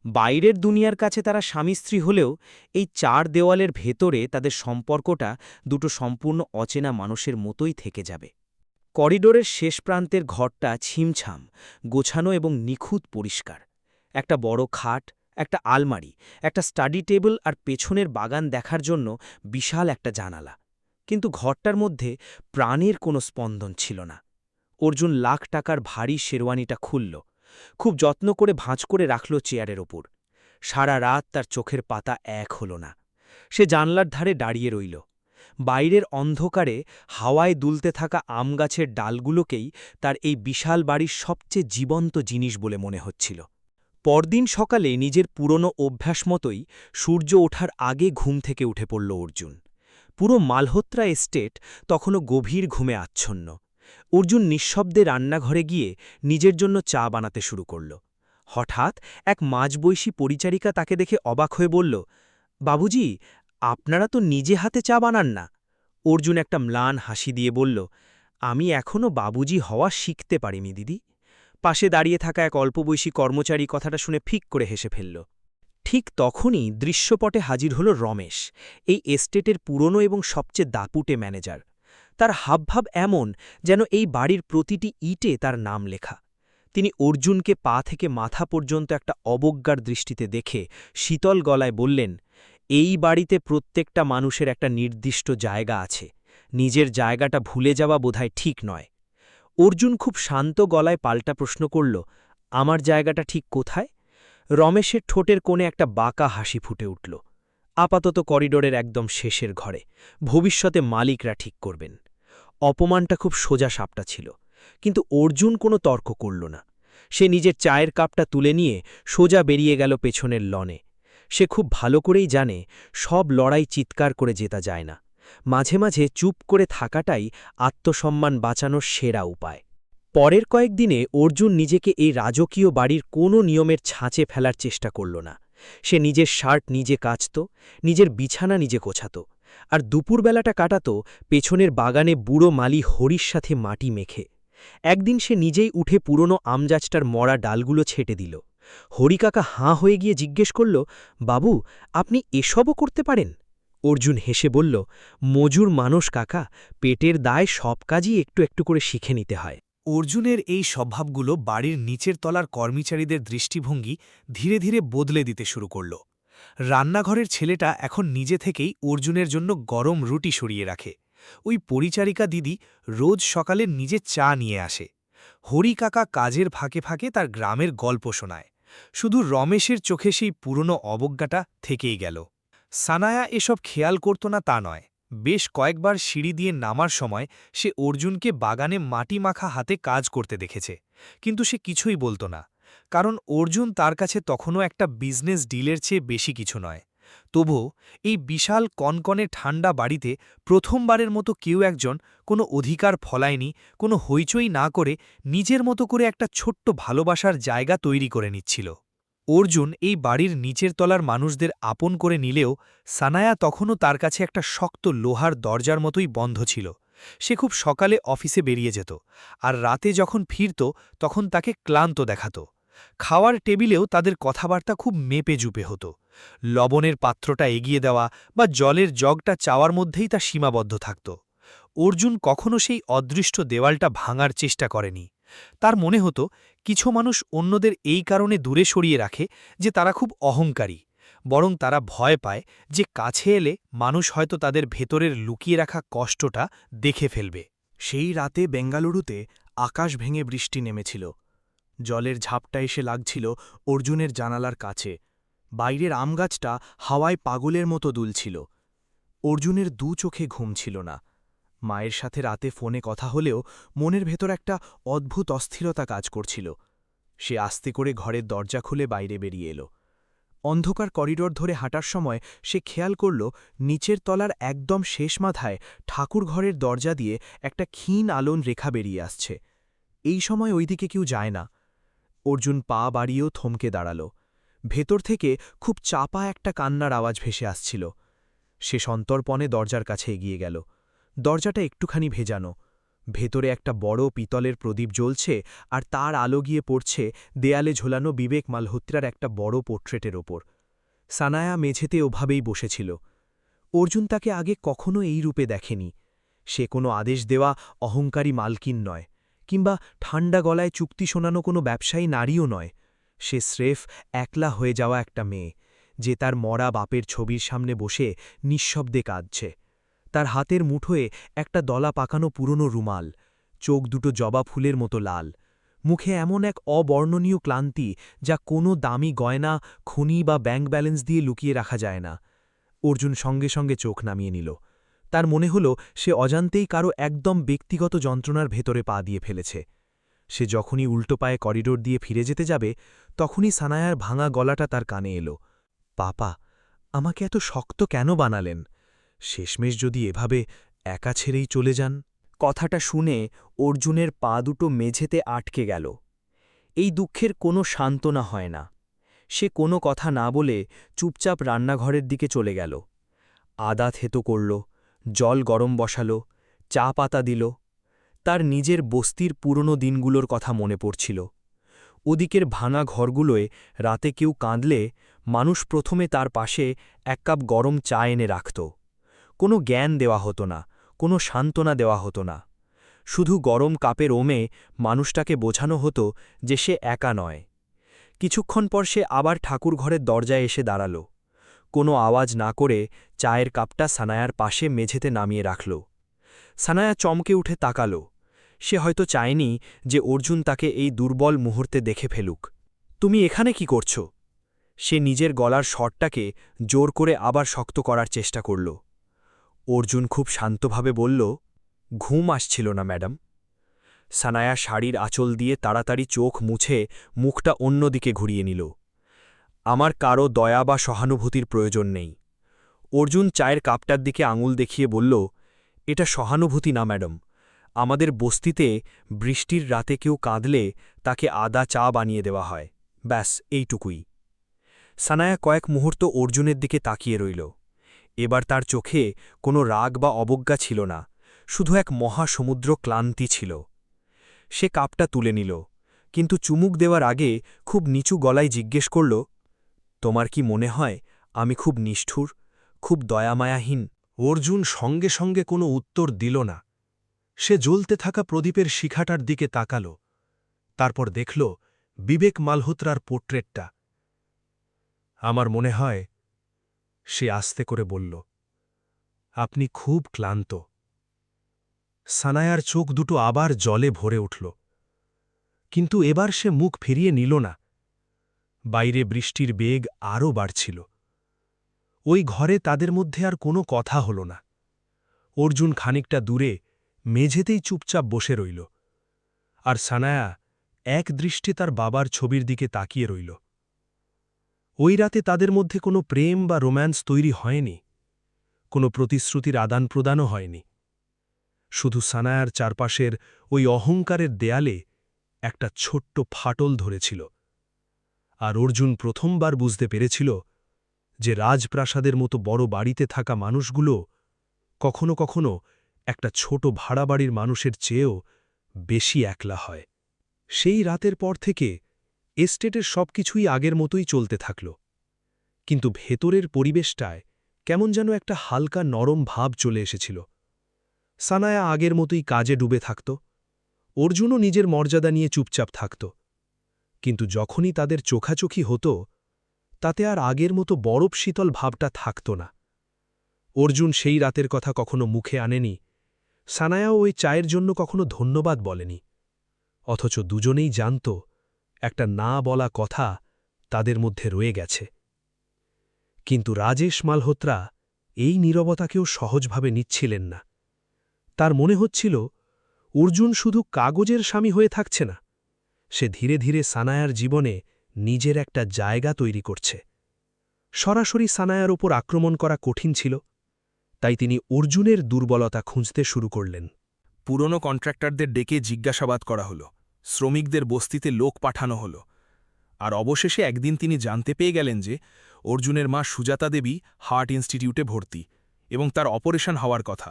[SPEAKER 3] বাইরের দুনিয়ার কাছে তারা স্বামী স্ত্রী হলেও এই চার দেওয়ালের ভেতরে তাদের সম্পর্কটা দুটো সম্পূর্ণ অচেনা মানুষের মতোই থেকে যাবে। করিডোরের শেষ প্রান্তের ঘরটা ছিমছাম, গোছানো এবং নিখুঁত পরিষ্কার। একটা বড় খাট, একটা আলমারি, একটা স্টাডি টেবিল আর পেছনের বাগান দেখার জন্য বিশাল একটা জানালা। কিন্তু ঘরটার মধ্যে প্রাণের কোনো স্পন্দন ছিল না। অর্জুন লাখ টাকার ভারী শেরওয়ানিটা খুলল, খুব যত্ন করে ভাঁজ করে রাখল চেয়ারের ওপর। সারা রাত তার চোখের পাতা এক হল না। সে জানলার ধারে দাঁড়িয়ে রইল। বাইরের অন্ধকারে হাওয়ায় দুলতে থাকা আমগাছের ডালগুলোকেই তার এই বিশাল বাড়ির সবচেয়ে জীবন্ত জিনিস বলে মনে হচ্ছিল। পরদিন সকালে নিজের পুরনো অভ্যাস মতোই সূর্য ওঠার আগে ঘুম থেকে উঠে পড়ল অর্জুন। পুরো মালহোত্রা এস্টেট তখনও গভীর ঘুমে আচ্ছন্ন। অর্জুন নিঃশব্দে রান্নাঘরে গিয়ে নিজের জন্য চা বানাতে শুরু করল। হঠাৎ এক মাঝবয়সী পরিচারিকা তাকে দেখে অবাক হয়ে বলল, বাবুজি, আপনারা তো নিজে হাতে চা বানান না। অর্জুন একটা ম্লান হাসি দিয়ে বলল, আমি এখনও বাবুজি হওয়া শিখতে পারিনি দিদি। পাশে দাঁড়িয়ে থাকা এক অল্পবয়সী কর্মচারী কথাটা শুনে ফিক করে হেসে ফেলল। ঠিক তখনই দৃশ্যপটে হাজির হল রমেশ, এই এস্টেটের পুরনো এবং সবচেয়ে দাপুটে ম্যানেজার। তার হাবভাব এমন যেন এই বাড়ির প্রতিটি ইটে তার নাম লেখা। তিনি অর্জুনকে পা থেকে মাথা পর্যন্ত একটা অবজ্ঞার দৃষ্টিতে দেখে শীতল গলায় বললেন, এই বাড়িতে প্রত্যেকটা মানুষের একটা নির্দিষ্ট জায়গা আছে, নিজের জায়গাটা ভুলে যাওয়া বোধহয় ঠিক নয়। অর্জুন খুব শান্ত গলায় পাল্টা প্রশ্ন করল, আমার জায়গাটা ঠিক কোথায়? রমেশের ঠোঁটের কোণে একটা বাঁকা হাসি ফুটে উঠল। আপাতত করিডোরের একদম শেষের ঘরে, ভবিষ্যতে মালিকরা ঠিক করবেন। অপমানটা খুব সোজা সাপটা ছিল, কিন্তু অর্জুন কোনো তর্ক করল না। সে নিজের চায়ের কাপটা তুলে নিয়ে সোজা বেরিয়ে গেল পেছনের লনে। সে খুব ভালো করেই জানে, সব লড়াই চিৎকার করে জেতা যায় না। মাঝে মাঝে চুপ করে থাকাটাই আত্মসম্মান বাঁচানোর সেরা উপায়। পরের কয়েকদিনে অর্জুন নিজেকে এই রাজকীয় বাড়ির কোনো নিয়মের ছাঁচে ফেলার চেষ্টা করল না। সে নিজের শার্ট নিজে কাচত, নিজের বিছানা নিজে গোছাত, আর দুপুরবেলাটা কাটাত পেছনের বাগানে বুড়ো মালি হরির সাথে মাটি মেখে। একদিন সে নিজেই উঠে পুরনো আমগাছটার মরা ডালগুলো ছেটে দিল। হরিকাকা হাঁ হয়ে গিয়ে জিজ্ঞেস করল, বাবু, আপনি এসবও করতে পারেন? অর্জুন হেসে বলল, মজুর মানুষ কাকা, পেটের দায় সব কাজই একটু একটু করে শিখে নিতে হয়।
[SPEAKER 2] অর্জুনের এই স্বভাবগুলো বাড়ির নিচের তলার কর্মচারীদের দৃষ্টিভঙ্গি ধীরে ধীরে বদলে দিতে শুরু করল। রান্নাঘরের ছেলেটা এখন নিজে থেকেই অর্জুনের জন্য গরম রুটি সরিয়ে রাখে। ওই পরিচারিকা দিদি রোজ সকালে নিজে চা নিয়ে আসে। হরি কাকা কাজের ফাঁকে ফাঁকে তার গ্রামের গল্প শোনায়। শুধু রমেশের চোখে সেই পুরনো অবজ্ঞাটা থেকেই গেল। সানায়া এসব খেয়াল করত না তা নয়। বেশ কয়েকবার সিঁড়ি দিয়ে নামার সময় সে অর্জুনকে বাগানে মাটি মাখা হাতে কাজ করতে দেখেছে, কিন্তু সে কিছুই বলত না, কারণ অর্জুন তার কাছে তখনও একটা বিজনেস ডিলের চেয়ে বেশি কিছু নয়। তবুও এই বিশাল কনকনে ঠান্ডা বাড়িতে প্রথমবারের মতো কেউ একজন কোনো অধিকার ফলায়নি, কোনো হইচই না করে নিজের মতো করে একটা ছোট্ট ভালোবাসার জায়গা তৈরি করে নিচ্ছিল। অর্জুন এই বাড়ির নিচের তলার মানুষদের আপন করে নিলেও সানায়া তখনও তার কাছে একটা শক্ত লোহার দরজার মতোই বন্ধ ছিল। সে খুব সকালে অফিসে বেরিয়ে যেত, আর রাতে যখন ফিরত তখন তাকে ক্লান্ত দেখাত। খাওয়ার টেবিলেও তাদের কথাবার্তা খুব মেপে জুপে হতো। লবণের পাত্রটা এগিয়ে দেওয়া বা জলের জগটা চাওয়ার মধ্যেই তা সীমাবদ্ধ থাকত। অর্জুন কখনো সেই অদৃষ্ট দেওয়ালটা ভাঙার চেষ্টা করেনি। তার মনে হতো কিছু মানুষ অন্যদের এই কারণে দূরে সরিয়ে রাখে যে তারা খুব অহংকারী, বরং তারা ভয় পায় যে কাছে এলে মানুষ হয়তো তাদের ভেতরের লুকিয়ে রাখা কষ্টটা দেখে ফেলবে।
[SPEAKER 3] সেই রাতে বেঙ্গালুরুতে আকাশ ভেঙে বৃষ্টি নেমেছিল। জলের ঝাপটা এসে লাগছিল অর্জুনের জানালার কাছে। বাইরের আমগাছটা হাওয়ায় পাগলের মতো দুলছিল। অর্জুনের দু চোখে ঘুম ছিল না। মায়ের সাথে রাতে ফোনে কথা হলেও মনের ভেতর একটা অদ্ভুত অস্থিরতা কাজ করছিল। সে আস্তে করে ঘরের দরজা খুলে বাইরে বেরিয়ে এলো। অন্ধকার করিডোর ধরে হাঁটার সময় সে খেয়াল করল নিচের তলার একদম শেষ মাথায় ঠাকুর ঘরের দরজা দিয়ে একটা ক্ষীণ আলোন রেখা বেরিয়ে আসছে। এই সময় ওইদিকে কেউ যায় না। অর্জুন পা বাড়িয়েও থমকে দাঁড়াল। ভেতর থেকে খুব চাপা একটা কান্নার আওয়াজ ভেসে আসছিল। সে সন্তর্পণে দরজার কাছে এগিয়ে গেল। দরজাটা একটুখানি ভেজানো। ভেতরে একটা বড় পিতলের প্রদীপ জ্বলছে, আর তার আলো গিয়ে পড়ছে দেয়ালে ঝোলানো বিবেক মালহোত্রার একটা বড় পোর্ট্রেটের ওপর। সানায়া মেঝেতে ওভাবেই বসেছিল। অর্জুন তাকে আগে কখনো এই রূপে দেখেনি। সে কোনো আদেশ দেওয়া অহংকারী মালকিন নয়, কিংবা ঠান্ডা গলায় চুক্তি শোনানো কোনো ব্যবসায়ী নারীও নয়। সে স্রেফ একলা হয়ে যাওয়া একটা মেয়ে, যে তার মরা বাপের ছবির সামনে বসে নিঃশব্দে কাঁদছে। তার হাতের মুঠোয় একটা দলা পাকানো পুরনো রুমাল, চোখ দুটো জবা ফুলের মতো লাল, মুখে এমন এক অবর্ণনীয় ক্লান্তি যা কোনো দামি গয়না, খনি বা ব্যাংক ব্যালেন্স দিয়ে লুকিয়ে রাখা যায় না। অর্জুন সঙ্গে সঙ্গে চোখ নামিয়ে নিল। তার মনে হল সে অজান্তেই কারো একদম ব্যক্তিগত যন্ত্রণার ভেতরে পা দিয়ে ফেলেছে। সে যখনই উল্টো পায়ে করিডোর দিয়ে ফিরে যেতে যাবে, তখনই সানায়ার ভাঙা গলাটা তার কানে এলো। পাপা, আমাকে এত শক্ত কেন বানালেন? শেষমেশ যদি এভাবে একা ছেড়েই চলে যান। কথাটা শুনে অর্জুনের পা দুটো মেঝেতে আটকে গেল। এই দুঃখের কোনো সান্ত্বনা হয় না। সে কোনো কথা না বলে চুপচাপ রান্নাঘরের দিকে চলে গেল। আদা থেতো করল, জল গরম বসালো, চা পাতা দিল। তার নিজের বস্তির পুরনো দিনগুলোর কথা মনে পড়ছিল। ওদিকের ভাঙা ঘরগুলোয় রাতে কেউ কাঁদলে মানুষ প্রথমে তার পাশে এক কাপ গরম চা এনে রাখত। কোনো জ্ঞান দেওয়া হতো না, কোনো সান্ত্বনা দেওয়া হতো না। শুধু গরম কাপের ওমে মানুষটাকে বোঝানো হতো যে সে একা নয়। কিছুক্ষণ পর সে আবার ঠাকুর ঘরের দরজায় এসে দাঁড়াল। কোনো আওয়াজ না করে চায়ের কাপটা সানায়ার পাশে মেঝেতে নামিয়ে রাখল। সানায়া চমকে উঠে তাকাল। সে হয়তো চায়নি যে অর্জুন তাকে এই দুর্বল মুহূর্তে দেখে ফেলুক। তুমি এখানে কি করছ? সে নিজের গলার স্বরটাকে জোর করে আবার শক্ত করার চেষ্টা করল। অর্জুন খুব শান্তভাবে বলল, ঘুম আসছিল না ম্যাডাম। সানায়া শাড়ির আঁচল দিয়ে তাড়াতাড়ি চোখ মুছে মুখটা অন্যদিকে ঘুরিয়ে নিল। আমার কারও দয়া বা সহানুভূতির প্রয়োজন নেই। অর্জুন চায়ের কাপটার দিকে আঙুল দেখিয়ে বলল, এটা সহানুভূতি না ম্যাডাম। আমাদের বস্তিতে বৃষ্টির রাতে কেউ কাঁদলে তাকে আদা চা বানিয়ে দেওয়া হয়, ব্যাস এইটুকুই। সানায়া কয়েক মুহূর্ত অর্জুনের দিকে তাকিয়ে রইল। এবার তার চোখে কোনো রাগ বা অবজ্ঞা ছিল না, শুধু এক মহাসমুদ্র ক্লান্তি ছিল। সে কাপটা তুলে নিল, কিন্তু চুমুক দেওয়ার আগে খুব নিচু গলায় জিজ্ঞেস করল, তোমার কি মনে হয় আমি খুব নিষ্ঠুর, খুব দয়ামায়াহীন?
[SPEAKER 4] অর্জুন সঙ্গে সঙ্গে কোনো উত্তর দিল না। সে জ্বলতে থাকা প্রদীপের শিখাটার দিকে তাকাল, তারপর দেখল বিবেক মালহোত্রার পোর্ট্রেটটা। আমার মনে হয়, সে আস্তে করে বলল, আপনি খুব ক্লান্ত। সানায়ার চোখ দুটো আবার জলে ভরে উঠল, কিন্তু এবার সে মুখ ফিরিয়ে নিল না। বাইরে বৃষ্টির বেগ আরও বাড়ছিল। ওই ঘরে তাদের মধ্যে আর কোনো কথা হল না। অর্জুন খানিকটা দূরে মেঝেতেই চুপচাপ বসে রইল, আর সানায়া এক দৃষ্টে তার বাবার ছবির দিকে তাকিয়ে রইল। ওই রাতে তাদের মধ্যে কোনো প্রেম বা রোম্যান্স তৈরি হয়নি, কোনো প্রতিশ্রুতির আদান প্রদানও হয়নি। শুধু সানায়ার চারপাশের ওই অহংকারের দেয়ালে একটা ছোট্ট ফাটল ধরেছিল। আর অর্জুন প্রথমবার বুঝতে পেরেছিল যে রাজপ্রাসাদের মতো বড় বাড়িতে থাকা মানুষগুলো কখনো কখনো একটা ছোট ভাড়া বাড়ির মানুষের চেয়েও বেশি একলা হয়। সেই রাতের পর থেকে এস্টেটের সবকিছুই আগের মতোই চলতে থাকল, কিন্তু ভেতরের পরিবেশটায় কেমন যেন একটা হালকা নরম ভাব চলে এসেছিল। সানায়া আগের মতোই কাজে ডুবে থাকত, অর্জুনও নিজের মর্যাদা নিয়ে চুপচাপ থাকত, কিন্তু যখনই তাদের চোখাচোখি হতো তাতে আর আগের মতো বরফ শীতল ভাবটা থাকত না। অর্জুন সেই রাতের কথা কখনো মুখে আনেনি, সানায়াও ওই চায়ের জন্য কখনো ধন্যবাদ বলেনি, অথচ দুজনেই জানত একটা না বলা কথা তাদের মধ্যে রয়ে গেছে। কিন্তু রাজেশ মালহোত্রা এই নীরবতাকেও সহজভাবে নিচ্ছিলেন না। তার মনে হচ্ছিল অর্জুন শুধু কাগজের স্বামী হয়ে থাকছে না, সে ধীরে ধীরে সানায়ার জীবনে নিজের একটা জায়গা তৈরি করছে। সরাসরি সানায়ার ওপর আক্রমণ করা কঠিন ছিল, তাই তিনি অর্জুনের দুর্বলতা খুঁজতে শুরু করলেন।
[SPEAKER 2] পুরনো কন্ট্রাক্টরদের ডেকে জিজ্ঞাসাবাদ করা হলো, শ্রমিকদের বস্তিতে লোক পাঠানো হলো, আর অবশেষে একদিন তিনি জানতে পেয়ে গেলেন যে অর্জুনের মা সুজাতা দেবী হার্ট ইনস্টিটিউটে ভর্তি এবং তার অপারেশন হওয়ার কথা।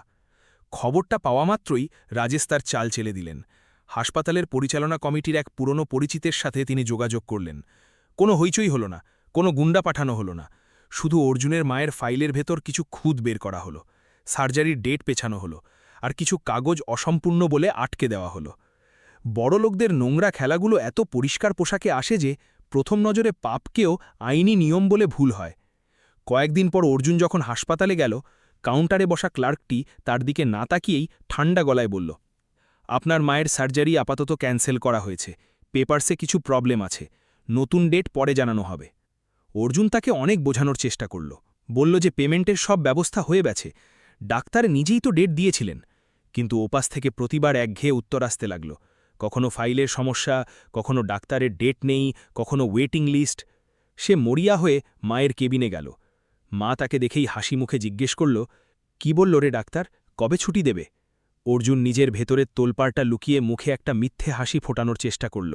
[SPEAKER 2] খবরটা পাওয়া মাত্রই রাজেশ তার চাল চেলে দিলেন। হাসপাতালের পরিচালনা কমিটির এক পুরনো পরিচিতের সাথে তিনি যোগাযোগ করলেন। কোনো হইচই হল না, কোনো গুন্ডা পাঠানো হল না, শুধু অর্জুনের মায়ের ফাইলের ভেতর কিছু খুঁত বের করা হলো, সার্জারির ডেট পেছানো হলো, আর কিছু কাগজ অসম্পূর্ণ বলে আটকে দেওয়া হলো। বড়লোকদের নোংরা খেলাগুলো এত পরিষ্কার পোশাকে আসে যে প্রথম নজরে পাপকেও আইনি নিয়ম বলে ভুল হয়। কয়েকদিন পর অর্জুন যখন হাসপাতালে গেল, কাউন্টারে বসা ক্লার্কটি তার দিকে না তাকিয়েই ঠান্ডা গলায় বলল, আপনার মায়ের সার্জারি আপাতত ক্যান্সেল করা হয়েছে, পেপারসে কিছু প্রবলেম আছে, নতুন ডেট পরে জানানো হবে। অর্জুন তাকে অনেক বোঝানোর চেষ্টা করল, বলল যে পেমেন্টের সব ব্যবস্থা হয়ে গেছে, ডাক্তার নিজেই তো ডেট দিয়েছিলেন। কিন্তু ওপাশ থেকে প্রতিবার একঘেয়ে উত্তর আসতে লাগল, কখনো ফাইলের সমস্যা, কখনো ডাক্তারের ডেট নেই, কখনো ওয়েটিং লিস্ট। সে মরিয়া হয়ে মায়ের কেবিনে গেল। মা তাকে দেখেই হাসি মুখে জিজ্ঞেস করল, কি বলল রে ডাক্তার, কবে ছুটি দেবে? অর্জুন নিজের ভেতরের তোলপাড়টা লুকিয়ে মুখে একটা মিথ্যে হাসি ফোটানোর চেষ্টা করল।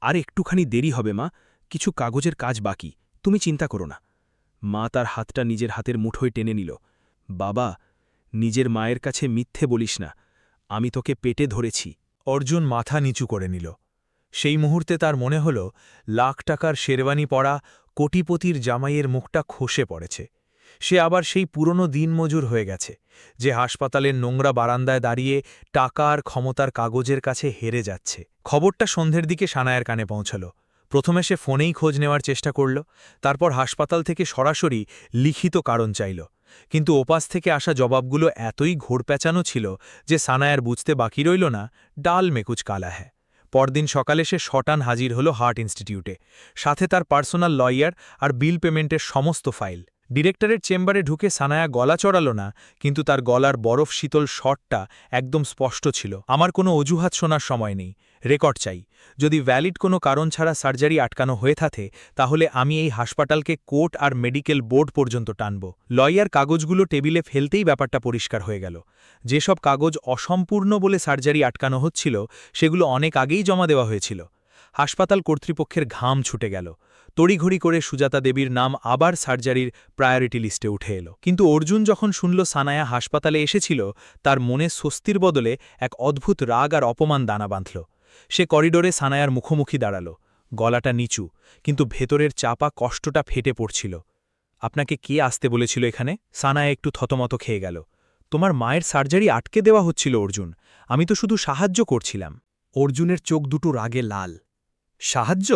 [SPEAKER 2] আর একটুখানি দেরি হবে মা, কিছু কাগজের কাজ বাকি, তুমি চিন্তা করো না। মা তার হাতটা নিজের হাতের মুঠোয় টেনে নিল। বাবা, নিজের মায়ের কাছে মিথ্যে বলিস না, আমি তোকে পেটে ধরেছি।
[SPEAKER 3] অর্জুন মাথা নিচু করে নিল। সেই মুহূর্তে তার মনে হল লাখ টাকার শেরওয়ানি পরা কোটিপতির জামাইয়ের মুখটা খসে পড়েছে। সে আবার সেই পুরনো দিনমজুর হয়ে গেছে, যে হাসপাতালের নোংরা বারান্দায় দাঁড়িয়ে টাকা আর ক্ষমতার কাগজের কাছে হেরে যাচ্ছে। খবরটা সন্ধ্যের দিকে সানায়ার কানে পৌঁছল। প্রথমে সে ফোনেই খোঁজ নেওয়ার চেষ্টা করল, তারপর হাসপাতাল থেকে সরাসরি লিখিত কারণ চাইল। কিন্তু ওপাশ থেকে আসা জবাবগুলো এতই ঘোরপ্যাঁচানো ছিল যে সানায়ার বুঝতে বাকি রইল না, ডাল মেকুচ কালা হ্যায়। পরদিন সকালে সে শটান হাজির হল হার্ট ইনস্টিটিউটে, সাথে তার পার্সোনাল লয়ার আর বিল পেমেন্টের সমস্ত ফাইল। ডিরেক্টরের চেম্বারে ঢুকে সানায়া গলা চড়াল না, কিন্তু তার গলার বরফ শীতল শটটা একদম স্পষ্ট ছিল, আমার কোনো অজুহাত শোনার সময় নেই, রেকর্ড চাই। যদি ভ্যালিড কোনো কারণ ছাড়া সার্জারি আটকানো হয়ে থাকে, তাহলে আমি এই হাসপাতালকে কোর্ট আর মেডিকেল বোর্ড পর্যন্ত টানব। লয়ার কাগজগুলো টেবিলে ফেলতেই ব্যাপারটা পরিষ্কার হয়ে গেল। যেসব কাগজ অসম্পূর্ণ বলে সার্জারি আটকানো হচ্ছিল, সেগুলো অনেক আগেই জমা দেওয়া হয়েছিল। হাসপাতাল কর্তৃপক্ষের ঘাম ছুটে গেল। তড়িঘড়ি করে সুজাতা দেবীর নাম আবার সার্জারির প্রায়োরিটি লিস্টে উঠে এলো। কিন্তু অর্জুন যখন শুনল সানায়া হাসপাতালে এসেছিল, তার মনে স্বস্তির বদলে এক অদ্ভুত রাগ আর অপমান দানা বাঁধল। সে করিডোরে সানায়ার মুখোমুখি দাঁড়াল, গলাটা নিচু, কিন্তু ভেতরের চাপা কষ্টটা ফেটে পড়ছিল। আপনাকে কে আসতে বলেছিল এখানে? সানায়া একটু থতমত খেয়ে গেল। তোমার মায়ের সার্জারি আটকে দেওয়া হচ্ছিল অর্জুন, আমি তো শুধু সাহায্য করছিলাম।
[SPEAKER 1] অর্জুনের চোখ দুটো রাগে লাল। সাহায্য?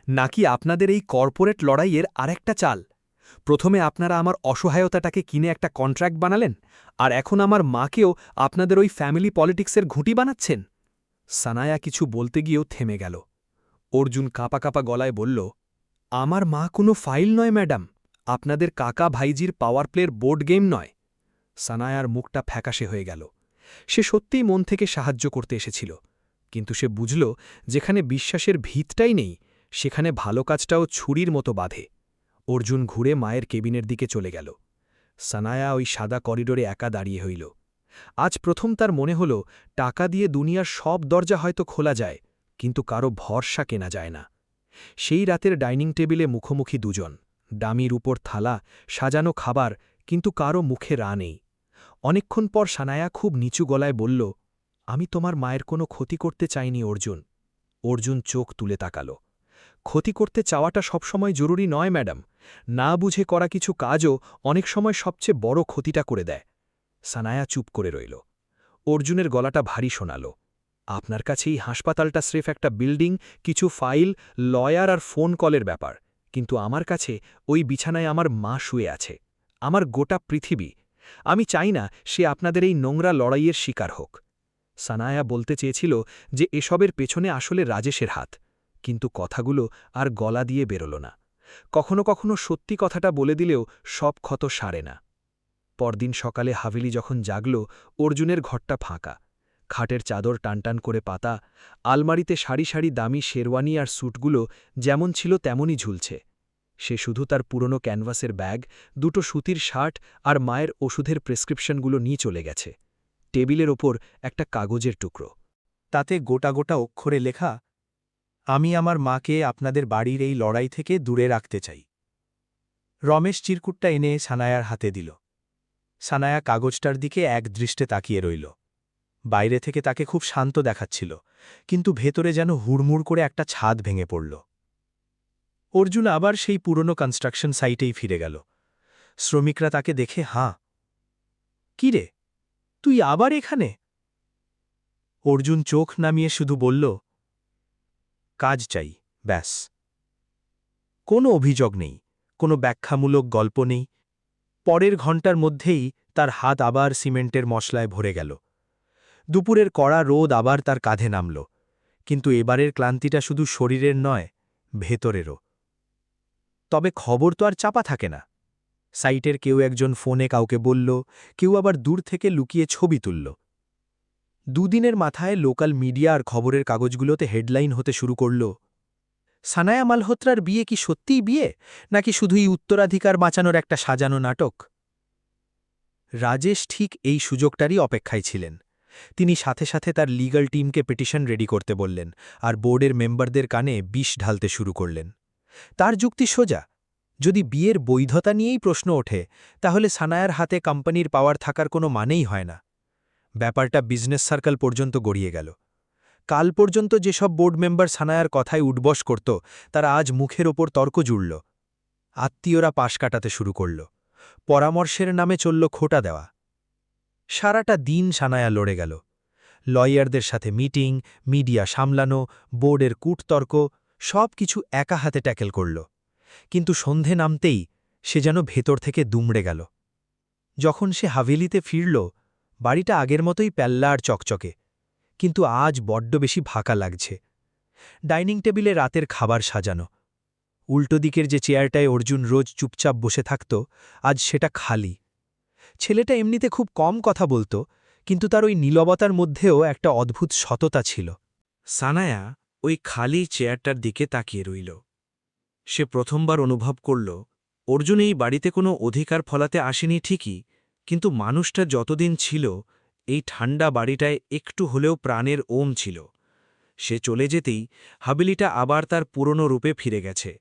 [SPEAKER 1] নাকি আপনাদের এই কর্পোরেট লড়াইয়ের আরেকটা চাল? প্রথমে আপনারা আমার অসহায়তাটাকে কিনে একটা কন্ট্রাক্ট বানালেন, আর এখন আমার মাকেও আপনাদের ওই ফ্যামিলি পলিটিক্সের ঘুঁটি বানাচ্ছেন। সানায়া কিছু বলতে গিয়েও থেমে গেল। অর্জুন কাঁপা কাঁপা গলায় বলল,
[SPEAKER 4] আমার মা কোনো ফাইল নয় ম্যাডাম, আপনাদের কাকা ভাইজির পাওয়ার প্লের বোর্ড গেম নয়। সানায়ার মুখটা ফ্যাকাশে হয়ে গেল। সে সত্যিই মন থেকে সাহায্য করতে এসেছিল, কিন্তু সে বুঝল যেখানে বিশ্বাসের ভিতটাই নেই সেখানে ভালো কাজটাও ছুরির মতো বাঁধে। অর্জুন ঘুরে মায়ের কেবিনের দিকে চলে গেল। সানায়া ওই সাদা করিডোরে একা দাঁড়িয়ে হইল। আজ প্রথম তার মনে হল টাকা দিয়ে দুনিয়ার সব দরজা হয়তো খোলা যায়, কিন্তু কারো ভরসা কেনা যায় না। সেই রাতের ডাইনিং টেবিলে মুখোমুখি দুজন, ডামির উপর থালা, সাজানো খাবার, কিন্তু কারো মুখে রা নেই। অনেকক্ষণ পর সানায়া খুব নিচু গলায় বলল, আমি তোমার মায়ের কোনো ক্ষতি করতে চাইনি অর্জুন। অর্জুন চোখ তুলে তাকাল। ক্ষতি করতে চাওয়াটা সবসময় জরুরি নয় ম্যাডাম, না বুঝে করা কিছু কাজও অনেক সময় সবচেয়ে বড় ক্ষতিটা করে দেয়। সানায়া চুপ করে রইল। অর্জুনের গলাটা ভারী শোনাল, আপনার কাছে এই হাসপাতালটা স্রেফ একটা বিল্ডিং, কিছু ফাইল, লয়ার আর ফোন কলের ব্যাপার, কিন্তু আমার কাছে ওই বিছানায় আমার মা শুয়ে আছে, আমার গোটা পৃথিবী। আমি চাই না সে আপনাদের এই নোংরা লড়াইয়ের শিকার হোক। সানায়া বলতে চেয়েছিল যে এসবের পেছনে আসলে রাজেশের হাত, কিন্তু কথাগুলো আর গলা দিয়ে বেরোল না। কখনো কখনো সত্যি কথাটা বলে দিলেও সব ক্ষত সারে না। পরদিন সকালে হাভেলি যখন জাগল, অর্জুনের ঘরটা ফাঁকা। খাটের চাদর টানটান করে পাতা, আলমারিতে সারি সারি দামি শেরওয়ানি আর স্যুটগুলো যেমন ছিল তেমনই ঝুলছে। সে শুধু তার পুরনো ক্যানভাসের ব্যাগ, দুটো সুতির শার্ট আর মায়ের ওষুধের প্রেসক্রিপশনগুলো নিয়ে চলে গেছে। টেবিলের ওপর একটা কাগজের টুকরো,
[SPEAKER 3] তাতে গোটা গোটা অক্ষরে লেখা, আমি আমার মাকে আপনাদের বাড়ির এই লড়াই থেকে দূরে রাখতে চাই। রমেশ চিরকুটটা এনে সানায়ার হাতে দিল। সানায়া কাগজটার দিকে এক দৃষ্টে তাকিয়ে রইল। বাইরে থেকে তাকে খুব শান্ত দেখাচ্ছিল, কিন্তু ভেতরে যেন হুড়মুড় করে একটা ছাদ ভেঙে পড়ল। অর্জুন আবার সেই পুরনো কনস্ট্রাকশন সাইটেই ফিরে গেল। শ্রমিকরা তাকে দেখে হাঁ। কি রে, তুই আবার এখানে? অর্জুন চোখ নামিয়ে শুধু বলল, কাজ চাই, ব্যাস। কোনো অভিযোগ নেই, কোনো ব্যাখ্যামূলক গল্প নেই। পরের ঘণ্টার মধ্যেই তার হাত আবার সিমেন্টের মশলায় ভরে গেল। দুপুরের কড়া রোদ আবার তার কাঁধে নামল, কিন্তু এবারের ক্লান্তিটা শুধু শরীরের নয়, ভেতরেরও। তবে খবর তো আর চাপা থাকে না। সাইটের কেউ একজন ফোনে কাউকে বলল, কেউ আবার দূর থেকে লুকিয়ে ছবি তুলল। দুদিনের মাথায় লোকাল মিডিয়া আর খবরের কাগজগুলোতে হেডলাইন হতে শুরু করল, সানায়া মালহোত্রার বিয়ে কি সত্যিই বিয়ে, নাকি শুধুই উত্তরাধিকার বাঁচানোর একটা সাজানো নাটক? রাজেশ ঠিক এই সুযোগটারই অপেক্ষায় ছিলেন। তিনি সাথে সাথে তার লিগ্যাল টিমকে পিটিশন রেডি করতে বললেন আর বোর্ডের মেম্বারদের কানে বিষ ঢালতে শুরু করলেন। তার যুক্তি সোজা, যদি বিয়ের বৈধতা নিয়েই প্রশ্ন ওঠে, তাহলে সানায়ার হাতে কোম্পানির পাওয়ার থাকার কোনো মানেই হয় না। ব্যাপারটা বিজনেস সার্কেল পর্যন্ত গড়িয়ে গেল। কাল পর্যন্ত যেসব বোর্ড মেম্বার সানায়ার কথায় উঠবস করত, তারা আজ মুখের ওপর তর্ক জুড়ল। আত্মীয়রা পাশ কাটাতে শুরু করল। পরামর্শের নামে চলল খোটা দেওয়া। সারাটা দিন সানায়া লড়ে গেল। লয়ারদের সাথে মিটিং, মিডিয়া সামলানো, বোর্ডের কূটতর্ক, সব কিছু একা হাতে ট্যাকেল করল। কিন্তু সন্ধে নামতেই সে যেন ভেতর থেকে দুমড়ে গেল। যখন সে হাভেলিতে ফিরল, বাড়িটা আগের মতোই প্যাল্লা আর চকচকে, কিন্তু আজ বড্ড বেশি ফাঁকা লাগছে। ডাইনিং টেবিলে রাতের খাবার সাজানো। উল্টো দিকের যে চেয়ারটায় অর্জুন রোজ চুপচাপ বসে থাকত, আজ সেটা খালি। ছেলেটা এমনিতে খুব কম কথা বলত, কিন্তু তার ওই নীরবতার মধ্যেও একটা অদ্ভুত সততা ছিল।
[SPEAKER 2] সানায়া ওই খালি চেয়ারটার দিকে তাকিয়ে রইল। সে প্রথমবার অনুভব করল, অর্জুন এই বাড়িতে কোনো অধিকার ফলাতে আসেনি ঠিকই, কিন্তু মানুষটা যতদিন ছিল, এই ঠান্ডা বাড়িটায় একটু হলেও প্রাণের ওম ছিল। সে চলে যেতেই হাভেলিটা আবার তার পুরনো রূপে ফিরে গেছে,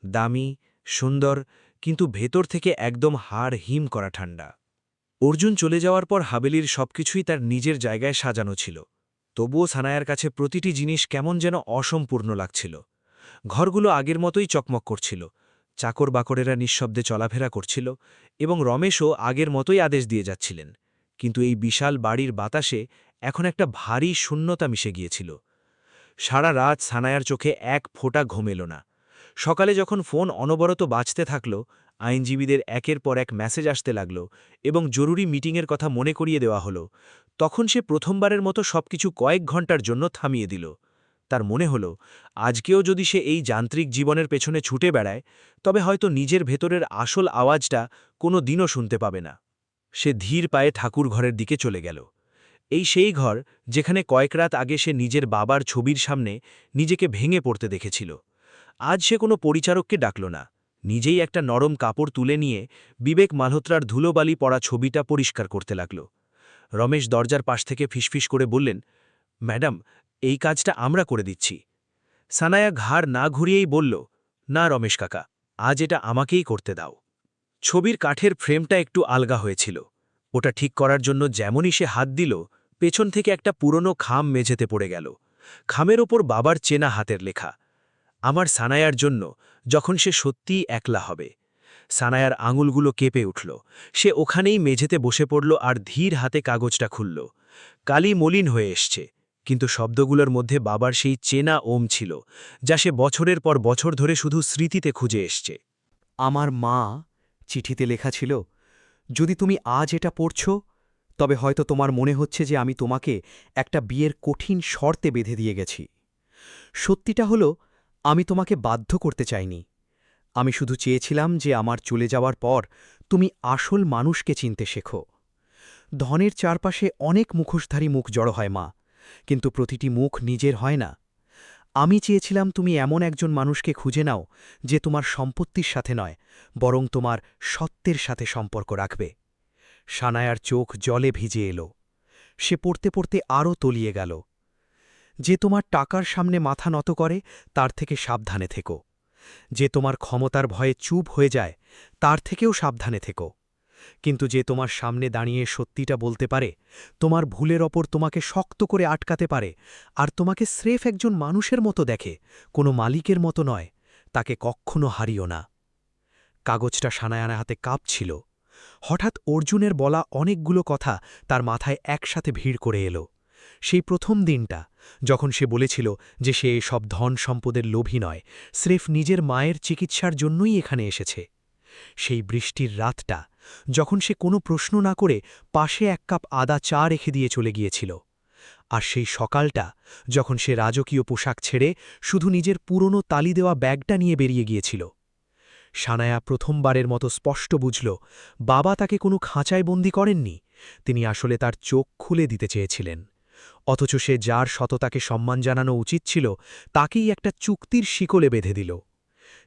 [SPEAKER 2] দামি, সুন্দর, কিন্তু ভেতর থেকে একদম হাড় হিম করা ঠান্ডা। অর্জুন চলে যাওয়ার পর হাভেলির সবকিছুই তার নিজের জায়গায় সাজানো ছিল, তবুও সানায়ার কাছে প্রতিটি জিনিস কেমন যেন অসম্পূর্ণ লাগছিল। ঘরগুলো আগের মতোই চকমক করছিল, চাকর বাকরেরা নিঃশব্দে চলাফেরা করছিল, এবং রমেশও আগের মতোই আদেশ দিয়ে যাচ্ছিলেন। কিন্তু এই বিশাল বাড়ির বাতাসে এখন একটা ভারী শূন্যতা মিশে গিয়েছিল। সারা রাত সানায়ার চোখে এক ফোঁটা ঘুম এল না। সকালে যখন ফোন অনবরত বাজতে থাকল, আইনজীবীদের একের পর এক মেসেজ আসতে লাগল এবং জরুরি মিটিংয়ের কথা মনে করিয়ে দেওয়া হলো, তখন সে প্রথমবারের মতো সবকিছু কয়েক ঘন্টার জন্য থামিয়ে দিল। তার মনে হল আজকেও যদি সে এই যান্ত্রিক জীবনের পেছনে ছুটে বেড়ায় তবে হয়তো নিজের ভেতরের আসল আওয়াজটা কোনো দিনও শুনতে পাবে না। সে ধীর পায়ে ঠাকুর ঘরের দিকে চলে গেল। এই সেই ঘর যেখানে কয়েক রাত আগে সে নিজের বাবার ছবির সামনে নিজেকে ভেঙে পড়তে দেখেছিল। আজ সে কোনো পরিচারককে ডাকল না, নিজেই একটা নরম কাপড় তুলে নিয়ে বিবেক মালহোত্রার ধুলোবালি পড়া ছবিটা পরিষ্কার করতে লাগল। রমেশ দরজার পাশ থেকে ফিসফিস করে বললেন, ম্যাডাম, এই কাজটা আমরা করে দিচ্ছি। সানায়া ঘাড় না ঘুরিয়েই বলল, না রমেশ কাকা, আজ এটা আমাকেই করতে দাও। ছবির কাঠের ফ্রেমটা একটু আলগা হয়েছিল। ওটা ঠিক করার জন্য যেমনই সে হাত দিল, পেছন থেকে একটা পুরনো খাম মেঝেতে পড়ে গেল। খামের ওপর বাবার চেনা হাতের লেখা, আমার সানায়ার জন্য, যখন সে সত্যিই একলা হবে। সানায়ার আঙুলগুলো কেঁপে উঠল। সে ওখানেই মেঝেতে বসে পড়ল আর ধীর হাতে কাগজটা খুলল। কালি মলিন হয়ে এসছে, কিন্তু শব্দগুলোর মধ্যে বাবার সেই চেনা ওম ছিল, যা সে বছরের পর বছর ধরে শুধু স্মৃতিতে খুঁজে এসছে।
[SPEAKER 5] আমার মা, চিঠিতে লেখা ছিল, যদি তুমি আজ এটা পড়ছ তবে হয়তো তোমার মনে হচ্ছে যে আমি তোমাকে একটা বিয়ের কঠিন শর্তে বেঁধে দিয়ে গেছি। সত্যিটা হলো, আমি তোমাকে বাধ্য করতে চাইনি। আমি শুধু চেয়েছিলাম যে আমার চলে যাওয়ার পর তুমি আসল মানুষকে চিনতে শেখো। ধনের চারপাশে অনেক মুখোশধারী মুখ জড়ো হয় মা, কিন্তু প্রতিটি মুখ নিজের হয় না। আমি চেয়েছিলাম তুমি এমন একজন মানুষকে খুঁজে নাও যে তোমার সম্পত্তির সাথে নয়, বরং তোমার সত্যের সাথে সম্পর্ক রাখবে। সানায়ার চোখ জলে ভিজে এলো। সে পড়তে পড়তে আরও তলিয়ে গেল। যে তোমার টাকার সামনে মাথা নত করে তার থেকে সাবধানে থেকো। যে তোমার ক্ষমতার ভয়ে চুপ হয়ে যায় তার থেকেও সাবধানে থেকো। কিন্তু যে তোমার সামনে দাঁড়িয়ে সত্যিটা বলতে পারে, তোমার ভুলের ওপর তোমাকে শক্ত করে আটকাতে পারে, আর তোমাকে স্রেফ একজন মানুষের মতো দেখে, কোনো মালিকের মতো নয়, তাকে কক্ষনো হারিও না। কাগজটা সানায়ার হাতে কাঁপছিল। হঠাৎ অর্জুনের বলা অনেকগুলো কথা তার মাথায় একসাথে ভিড় করে এলো। সেই প্রথম দিনটা, যখন সে বলেছিল যে সে সব ধন সম্পদের লোভী নয়, স্রেফ নিজের মায়ের চিকিৎসার জন্যই এখানে এসেছে। সেই বৃষ্টির রাতটা, যখন সে কোনো প্রশ্ন না করে পাশে এক কাপ আদা চা রেখে দিয়ে চলে গিয়েছিল। আর সেই সকালটা, যখন সে রাজকীয় পোশাক ছেড়ে শুধু নিজের পুরনো তালি দেওয়া ব্যাগটা নিয়ে বেরিয়ে গিয়েছিল। সানায়া প্রথমবারের মতো স্পষ্ট বুঝল, বাবা তাকে কোনো খাঁচায় বন্দি করেননি, তিনি আসলে তার চোখ খুলে দিতে চেয়েছিলেন। অথচ সে যার সততাকে সম্মান জানানো উচিত ছিল, তাকেই একটা চুক্তির শিকলে বেঁধে দিল।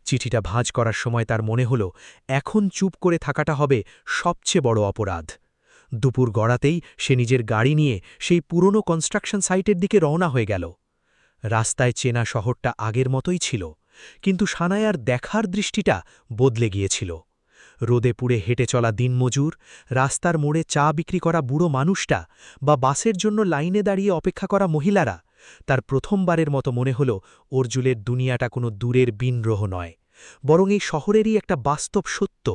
[SPEAKER 5] চিঠিটা ভাঁজ করার সময় তার মনে হল, এখন চুপ করে থাকাটা হবে সবচেয়ে বড় অপরাধ। দুপুর গড়াতেই সে নিজের গাড়ি নিয়ে সেই পুরনো কনস্ট্রাকশন সাইটের দিকে রওনা হয়ে গেল। রাস্তায় চেনা শহরটা আগের মতোই ছিল, কিন্তু সানায়ার দেখার দৃষ্টিটা বদলে গিয়েছিল। রোদে পুড়ে হেঁটে চলা দিনমজুর, রাস্তার মোড়ে চা বিক্রি করা বুড়ো মানুষটা, বা বাসের জন্য লাইনে দাঁড়িয়ে অপেক্ষা করা মহিলারা, তার প্রথমবারের মতো মনে হল অর্জুনের দুনিয়াটা কোনো দূরের বিনগ্রহ নয়, বরং এই শহরেরই একটা বাস্তব সত্য,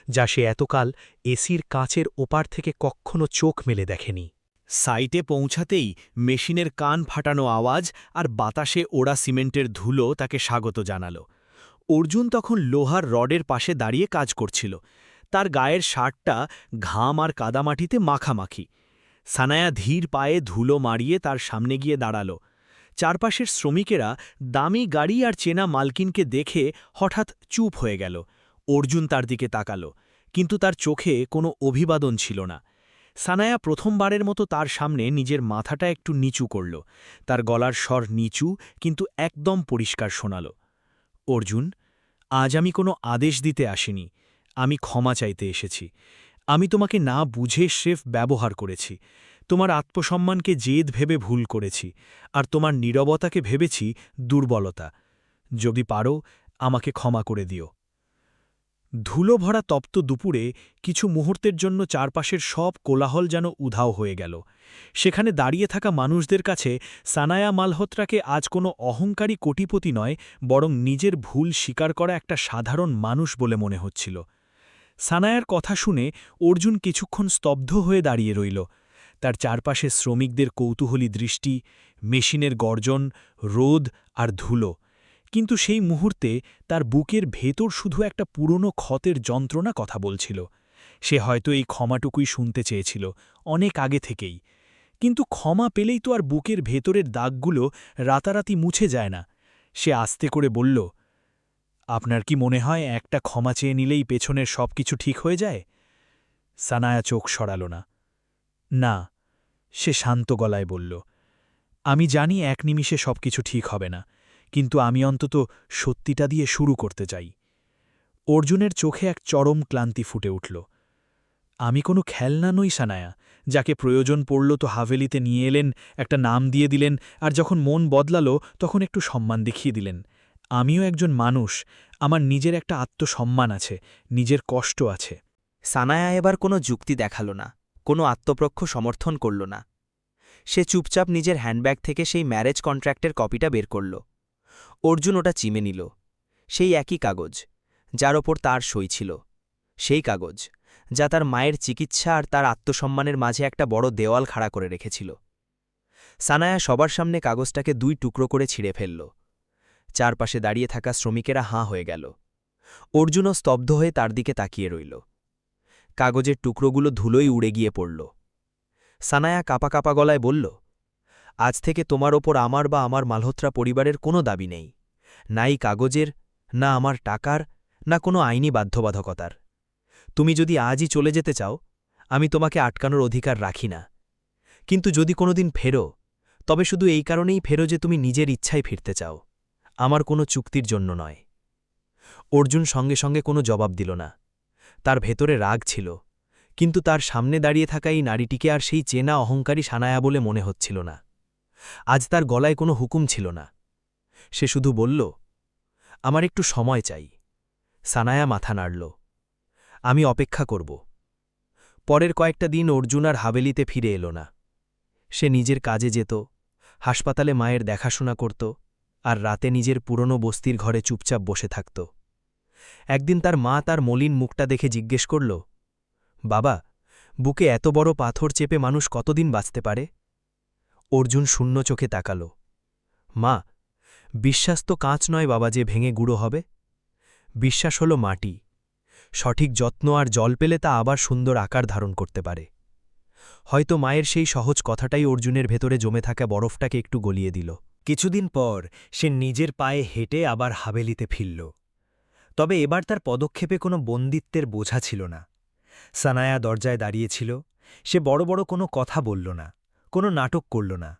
[SPEAKER 5] যা সে এতকাল এসির কাঁচের ওপার থেকে কক্ষনো চোখ মেলে দেখেনি।
[SPEAKER 3] সাইটে পৌঁছাতেই মেশিনের কান ফাটানো আওয়াজ আর বাতাসে ওড়া সিমেন্টের ধুলো তাকে স্বাগত জানাল। অর্জুন তখন লোহার রডের পাশে দাঁড়িয়ে কাজ করছিল। তার গায়ের শার্টটা ঘাম আর কাদামাটিতে মাখামাখি। সানায়া ধীর পায়ে ধুলো মারিয়ে তার সামনে গিয়ে দাঁড়াল। চারপাশের শ্রমিকেরা দামি গাড়ি আর চেনা মালকিনকে দেখে হঠাৎ চুপ হয়ে গেল। অর্জুন তার দিকে তাকাল, কিন্তু তার চোখে কোনো অভিবাদন ছিল না। সানায়া প্রথমবারের মতো তার সামনে নিজের মাথাটা একটু নিচু করল। তার গলার স্বর নিচু, কিন্তু একদম পরিষ্কার শোনাল, অর্জুন, আজ আমি কোনো আদেশ দিতে আসিনি, আমি ক্ষমা চাইতে এসেছি। আমি তোমাকে না বুঝে স্রেফ ব্যবহার করেছি, তোমার আত্মসম্মানকে জেদ ভেবে ভুল করেছি, আর তোমার নীরবতাকে ভেবেছি দুর্বলতা। যদি পারো আমাকে ক্ষমা করে দিও। ধুলো ভরা তপ্ত দুপুরে কিছু মুহূর্তের জন্য চারপাশের সব কোলাহল যেন উধাও হয়ে গেল। সেখানে দাঁড়িয়ে থাকা মানুষদের কাছে সানায়া মালহোত্রাকে আজ কোনো অহংকারী কোটিপতি নয়, বরং নিজের ভুল স্বীকার করা একটা সাধারণ মানুষ বলে মনে হচ্ছিল। সানায়ার কথা শুনে অর্জুন কিছুক্ষণ স্তব্ধ হয়ে দাঁড়িয়ে রইল। তার চারপাশে শ্রমিকদের কৌতূহলী দৃষ্টি, মেশিনের গর্জন, রোদ আর ধুলো, কিন্তু সেই মুহূর্তে তার বুকের ভেতর শুধু একটা পুরনো ক্ষতের যন্ত্রণা কথা বলছিল। সে হয়তো এই ক্ষমাটুকুই শুনতে চেয়েছিল, অনেক আগে থেকেই। কিন্তু ক্ষমা পেলেই তো আর বুকের ভেতরের দাগগুলো রাতারাতি মুছে যায় না। সে আস্তে করে বলল, আপনার কি মনে হয় একটা ক্ষমা চেয়ে নিলেই পেছনের সব কিছু ঠিক হয়ে যায়? সানায়া চোখ সরাল না। না, সে শান্ত গলায় বলল, আমি জানি এক নিমিষে সবকিছু ঠিক হবে না, কিন্তু আমি অন্তত সত্যিটা দিয়ে শুরু করতে চাই। অর্জুনের চোখে এক চরম ক্লান্তি ফুটে উঠল। আমি কোনো খেলনা নই সানায়া, যাকে প্রয়োজন পড়ল তো হাভেলিতে নিয়ে এলেন, একটা নাম দিয়ে দিলেন, আর যখন মন বদলালো তখন একটু সম্মান দেখিয়ে দিলেন। আমিও একজন মানুষ, আমার নিজের একটা আত্মসম্মান আছে, নিজের কষ্ট আছে।
[SPEAKER 1] সানায়া এবার কোনো যুক্তি দেখাল না, কোনো আত্মপক্ষ সমর্থন করল না। সে চুপচাপ নিজের হ্যান্ডব্যাগ থেকে সেই ম্যারেজ কন্ট্রাক্টের কপিটা বের করল। অর্জুন ওটা চিমে নিল। সেই একই কাগজ, যার ওপর তার সই ছিল। সেই কাগজ, যা তার মায়ের চিকিৎসা আর তার আত্মসম্মানের মাঝে একটা বড় দেওয়াল খাড়া করে রেখেছিল। সানায়া সবার সামনে কাগজটাকে 2 টুকরো করে ছিঁড়ে ফেলল। চারপাশে দাঁড়িয়ে থাকা শ্রমিকেরা হাঁ হয়ে গেল। অর্জুনও স্তব্ধ হয়ে তার দিকে তাকিয়ে রইল। কাগজের টুকরোগুলো ধুলোই উড়ে গিয়ে পড়ল। সানায়া কাপা কাপা গলায় বলল, আজ থেকে তোমার ওপর আমার বা আমার মালহোত্রা পরিবারের কোনো দাবি নেই, নাই কাগজের, না আমার টাকার, না কোনো আইনি বাধ্যবাধকতার। তুমি যদি আজই চলে যেতে চাও, আমি তোমাকে আটকানোর অধিকার রাখি না। কিন্তু যদি কোনোদিন ফেরো, তবে শুধু এই কারণেই ফেরো যে তুমি নিজের ইচ্ছায় ফিরতে চাও, আমার কোনো চুক্তির জন্য নয়। অর্জুন সঙ্গে সঙ্গে কোনো জবাব দিল না। তার ভেতরে রাগ ছিল, কিন্তু তার সামনে দাঁড়িয়ে থাকা এই নারীটিকে আর সেই চেনা অহংকারী সানায়া বলে মনে হচ্ছিল না। আজ তার গলায় কোনো হুকুম ছিল না। সে শুধু বলল, আমার একটু সময় চাই। সানায়া মাথা নাড়ল। আমি অপেক্ষা করব। পরের কয়েকটা দিন অর্জুন আর হাভেলিতে ফিরে এলো না। সে নিজের কাজে যেত, হাসপাতালে মায়ের দেখাশোনা করত, আর রাতে নিজের পুরনো বস্তির ঘরে চুপচাপ বসে থাকত। একদিন তার মা তার মলিন মুখটা দেখে জিজ্ঞেস করল, বাবা, বুকে এত বড় পাথর চেপে মানুষ কতদিন বাঁচতে পারে? অর্জুন শূন্য চোখে তাকাল। মা, বিশ্বাস তো কাঁচ নয় বাবা যে ভেঙে গুঁড়ো হবে। বিশ্বাস হল মাটি, সঠিক যত্ন আর জল পেলে তা আবার সুন্দর আকার ধারণ করতে পারে। হয়তো মায়ের সেই সহজ কথাটাই অর্জুনের ভেতরে জমে থাকা বরফটাকে একটু গলিয়ে দিল। কিছুদিন পর সে নিজের পায়ে হেঁটে আবার হাভেলিতে ফিরল। তবে এবার তার পদক্ষেপে কোনো বন্দিত্বের বোঝা ছিল না। সানায়া দরজায় দাঁড়িয়েছিল। সে বড় বড় কোনো কথা বলল না, কোনো নাটক করল না,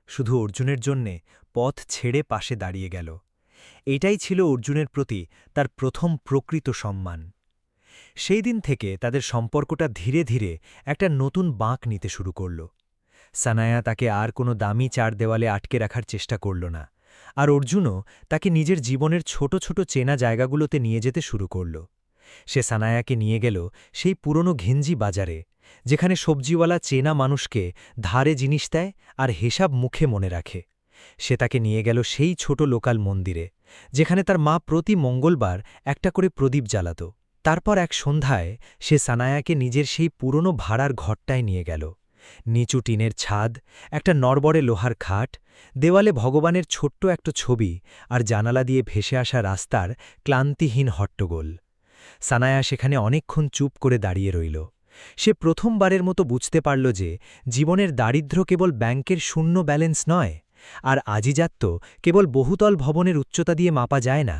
[SPEAKER 1] শুধু অর্জুনের জন্যে পথ ছেড়ে পাশে দাঁড়িয়ে গেল। এটাই ছিল অর্জুনের প্রতি তার প্রথম প্রকৃত সম্মান। সেই দিন থেকে তাদের সম্পর্কটা ধীরে ধীরে একটা নতুন বাঁক নিতে শুরু করল। সানায়া তাকে আর কোনো দামি চার দেওয়ালে আটকে রাখার চেষ্টা করল না, আর অর্জুনও তাকে নিজের জীবনের ছোট ছোট চেনা জায়গাগুলোতে নিয়ে যেতে শুরু করল। সে সানায়াকে নিয়ে গেল সেই পুরনো ঘিঞ্জি বাজারে, যেখানে সবজিওয়ালা চেনা মানুষকে ধারে জিনিস দেয় আর হিসাব মুখে মনে রাখে। সে তাকে নিয়ে গেল সেই ছোট লোকাল মন্দিরে, যেখানে তার মা প্রতি মঙ্গলবার একটা করে প্রদীপ জ্বালাত। তারপর এক সন্ধ্যায় সে সানায়াকে নিজের সেই পুরনো ভাড়ার ঘরটায় নিয়ে গেল। নিচু টিনের ছাদ, একটা নড়বড়ে লোহার খাট, দেওয়ালে ভগবানের ছোট্ট একটা ছবি, আর জানালা দিয়ে ভেসে আসা রাস্তার ক্লান্তিহীন হট্টগোল। সানায়া সেখানে অনেকক্ষণ চুপ করে দাঁড়িয়ে রইল। সে প্রথমবারের মতো বুঝতে পারল যে জীবনের দারিদ্র্য কেবল ব্যাংকের শূন্য ব্যালেন্স নয়, আর আজিজাত্য কেবল বহুতল ভবনের উচ্চতা দিয়ে মাপা যায় না।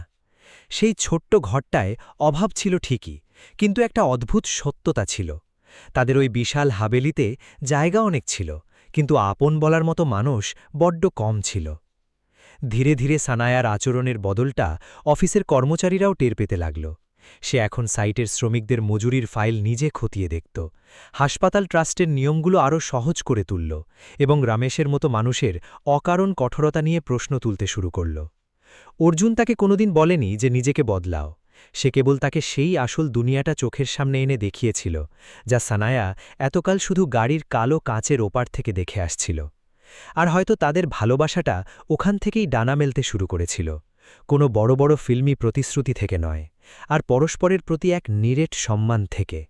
[SPEAKER 1] সেই ছোট্ট ঘরটায় অভাব ছিল ঠিকই, কিন্তু একটা অদ্ভুত সত্যতা ছিল। তাদের ওই বিশাল হাভেলিতে জায়গা অনেক ছিল, কিন্তু আপন বলার মতো মানুষ বড্ড কম ছিল। ধীরে ধীরে সানায়ার আচরণের বদলটা অফিসের কর্মচারীরাও টের পেতে লাগল। সে এখন সাইটের শ্রমিকদের মজুরির ফাইল নিজে খতিয়ে দেখত, হাসপাতাল ট্রাস্টের নিয়মগুলো আরও সহজ করে তুলল, এবং রামেশের মতো মানুষের অকারণ কঠোরতা নিয়ে প্রশ্ন তুলতে শুরু করল। অর্জুন তাকে কোনোদিন বলেনি যে নিজেকে বদলাও। সে কেবল তাকে সেই আসল দুনিয়াটা চোখের সামনে এনে দেখিয়েছিল, যা সানায়া এতকাল শুধু গাড়ির কালো কাঁচের ওপার থেকে দেখে আসছিল। আর হয়তো তাদের ভালোবাসাটা ওখান থেকেই ডানা মেলতে শুরু করেছিল, কোনো বড় বড় ফিল্মি প্রতিশ্রুতি থেকে নয়, আর পরস্পরের প্রতি এক নিরেট সম্মান থেকে।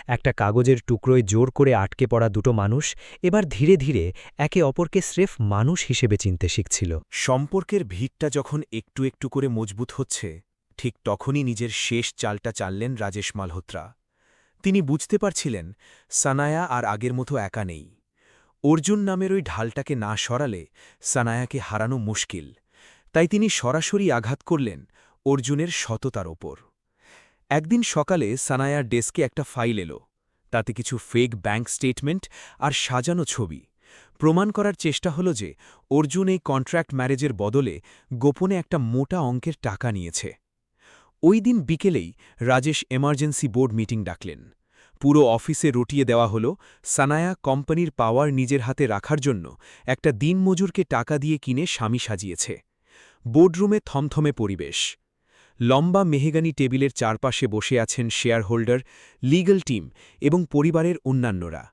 [SPEAKER 1] একটা কাগজের টুকরোয় জোর করে আটকে পড়া দুটো মানুষ এবার ধীরে ধীরে একে অপরকে স্রেফ মানুষ হিসেবে চিনতে শিখছিল।
[SPEAKER 2] সম্পর্কের ভিতটা যখন একটু একটু করে মজবুত হচ্ছে, ঠিক তখনই নিজের শেষ চালটা চাললেন রাজেশ মালহোত্রা। তিনি বুঝতে পারছিলেন সানায়া আর আগের মতো একা নেই। অর্জুন নামের ওই ঢালটাকে না সরালে সানায়াকে হারানো মুশকিল, তাই তিনি সরাসরি আঘাত করলেন অর্জুনের সততার ওপর। একদিন সকালে সানায়ার ডেস্কে একটা ফাইল এলো, তাতে কিছু ফেক ব্যাংক স্টেটমেন্ট আর সাজানো ছবি। প্রমাণ করার চেষ্টা হল যে অর্জুন এই কন্ট্রাক্ট ম্যারেজের বদলে গোপনে একটা মোটা অঙ্কের টাকা নিয়েছে। ওই দিন বিকেলেই রাজেশ এমার্জেন্সি বোর্ড মিটিং ডাকলেন। পুরো অফিসে রটিয়ে দেওয়া হল সানায়া কোম্পানির পাওয়ার নিজের হাতে রাখার জন্য একটা দিনমজুরকে টাকা দিয়ে কিনে স্বামী সাজিয়েছে। বোর্ডরুমে থমথমে পরিবেশ। লম্বা মেহগানি টেবিলের চারপাশে বসে আছেন শেয়ার হোল্ডার, লিগ্যাল টিম এবং পরিবারের অন্যান্যরা।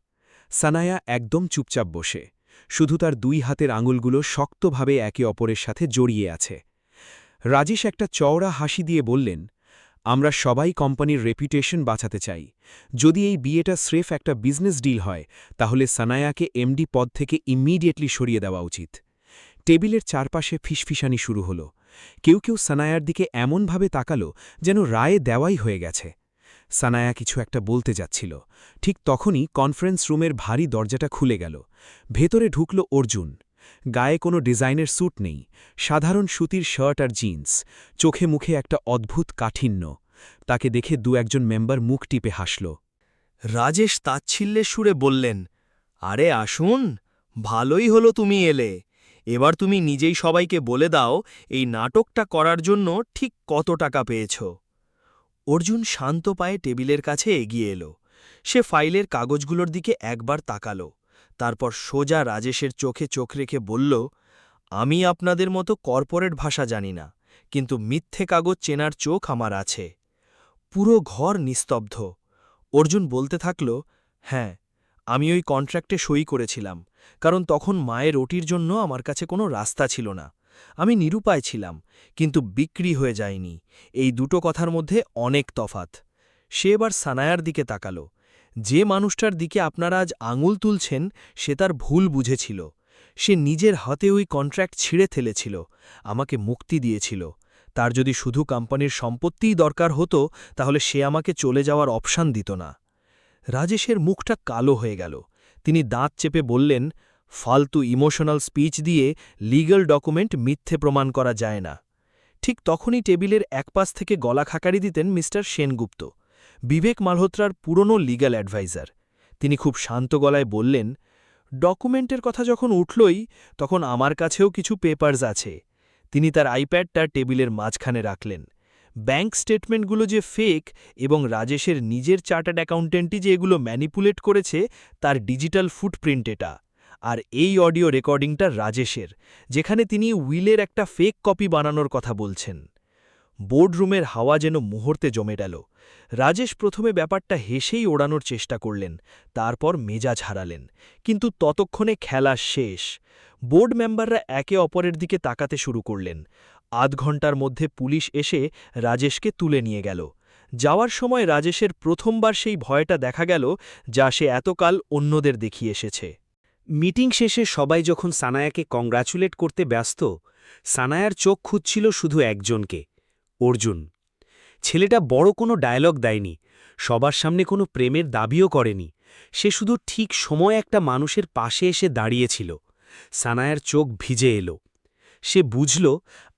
[SPEAKER 2] সানায়া একদম চুপচাপ বসে, শুধু তার 2 হাতের আঙুলগুলো শক্তভাবে একে অপরের সাথে জড়িয়ে আছে। রাজেশ একটা চওড়া হাসি দিয়ে বললেন, আমরা সবাই কোম্পানির রেপুটেশন বাঁচাতে চাই। যদি এই বিয়েটা স্রেফ একটা বিজনেস ডিল হয়, তাহলে সানায়াকে এমডি পদ থেকে ইমিডিয়েটলি সরিয়ে দেওয়া উচিত। টেবিলের চারপাশে ফিসফিসানি শুরু হল। কেউ কেউ সানায়ার দিকে এমনভাবে তাকালো যেন রায়ে দেওয়াই হয়ে গেছে। সানায়া কিছু একটা বলতে যাচ্ছিল, ঠিক তখনই কনফারেন্স রুমের ভারী দরজাটা খুলে গেল। ভেতরে ঢুকল অর্জুন। গায়ে কোনো ডিজাইনের স্যুট নেই, সাধারণ সুতির শার্ট আর জিন্স, চোখে মুখে একটা অদ্ভুত কাঠিন্য। তাকে দেখে 2-1 মেম্বার মুখ টিপে হাসল।
[SPEAKER 3] রাজেশ তাচ্ছিল্যের সুরে বললেন, আরে আসুন, ভালোই হলো তুমি এলে। এবার তুমি নিজেই সবাইকে বলে দাও এই নাটকটা করার জন্য ঠিক কত টাকা পেয়েছ। অর্জুন শান্ত পায়ে টেবিলের কাছে এগিয়ে এলো। সে ফাইলের কাগজগুলোর দিকে একবার তাকালো, তারপর সোজা রাজেশের চোখে চোখ রেখে বলল, আমি আপনাদের মতো কর্পোরেট ভাষা জানি না, কিন্তু মিথ্যে কাগজ চেনার চোখ আমার আছে। পুরো ঘর নিস্তব্ধ। অর্জুন বলতে থাকল, হ্যাঁ, আমি ওই কন্ট্রাক্টে সই করেছিলাম, কারণ তখন মায়ের রুটির জন্য আমার কাছে কোনো রাস্তা ছিল না। আমি নিরুপায় ছিলাম, কিন্তু বিক্রি হয়ে যায়নি। এই দুটো কথার মধ্যে অনেক তফাত। সে এবার সানায়ার দিকে তাকাল। যে মানুষটার দিকে আপনারা আজ আঙুল তুলছেন, সে তার ভুল বুঝেছিল। সে নিজের হাতে ওই কন্ট্রাক্ট ছিঁড়ে ফেলেছিল, আমাকে মুক্তি দিয়েছিল। তার যদি শুধু কোম্পানির সম্পত্তিই দরকার হতো, তাহলে সে আমাকে চলে যাওয়ার অপশান দিত না। রাজেশের মুখটা কালো হয়ে গেল। তিনি দাঁত চেপে বললেন, ফালতু ইমোশনাল স্পিচ দিয়ে লিগ্যাল ডকুমেন্ট মিথ্যে প্রমাণ করা যায় না। ঠিক তখনই টেবিলের একপাশ থেকে গলা খাকারি দিতেন মিস্টার সেনগুপ্ত, বিবেক মালহোত্রার পুরনো লিগ্যাল অ্যাডভাইজার। তিনি খুব শান্ত গলায় বললেন, ডকুমেন্টের কথা যখন উঠলই, তখন আমার কাছেও কিছু পেপারস আছে। তিনি তার আইপ্যাডটা টেবিলের মাঝখানে রাখলেন। ব্যাংক স্টেটমেন্টগুলো যে ফেক এবং রাজেশের নিজের চার্টার্ড অ্যাকাউন্টেন্টই যে এগুলো ম্যানিপুলেট করেছে, তার ডিজিটাল ফুটপ্রিন্ট এটা। আর এই অডিও রেকর্ডিংটা রাজেশের, যেখানে তিনি উইলের একটা ফেক কপি বানানোর কথা বলছেন। বোর্ডরুমের হাওয়া যেন মুহূর্তে জমে গেল। রাজেশ প্রথমে ব্যাপারটা হেসেই ওড়ানোর চেষ্টা করলেন, তারপর মেজাজ হারালেন। কিন্তু ততক্ষণে খেলা শেষ। বোর্ড মেম্বাররা একে অপরের দিকে তাকাতে শুরু করলেন। আধ ঘণ্টার মধ্যে পুলিশ এসে রাজেশকে তুলে নিয়ে গেল। যাওয়ার সময় রাজেশের প্রথমবার সেই ভয়টা দেখা গেল, যা সে এতকাল অন্যদের দেখিয়ে এসেছে।
[SPEAKER 1] মিটিং শেষে সবাই যখন সানায়াকে কংগ্রাচুলেট করতে ব্যস্ত, সানায়ার চোখ খুঁজছিল শুধু একজনকে, অর্জুন। ছেলেটা বড় কোনো ডায়লগ দেয়নি, সবার সামনে কোনো প্রেমের দাবিও করেনি। সে শুধু ঠিক সময় একটা মানুষের পাশে এসে দাঁড়িয়েছিল। সানায়ার চোখ ভিজে এলো। সে বুঝল,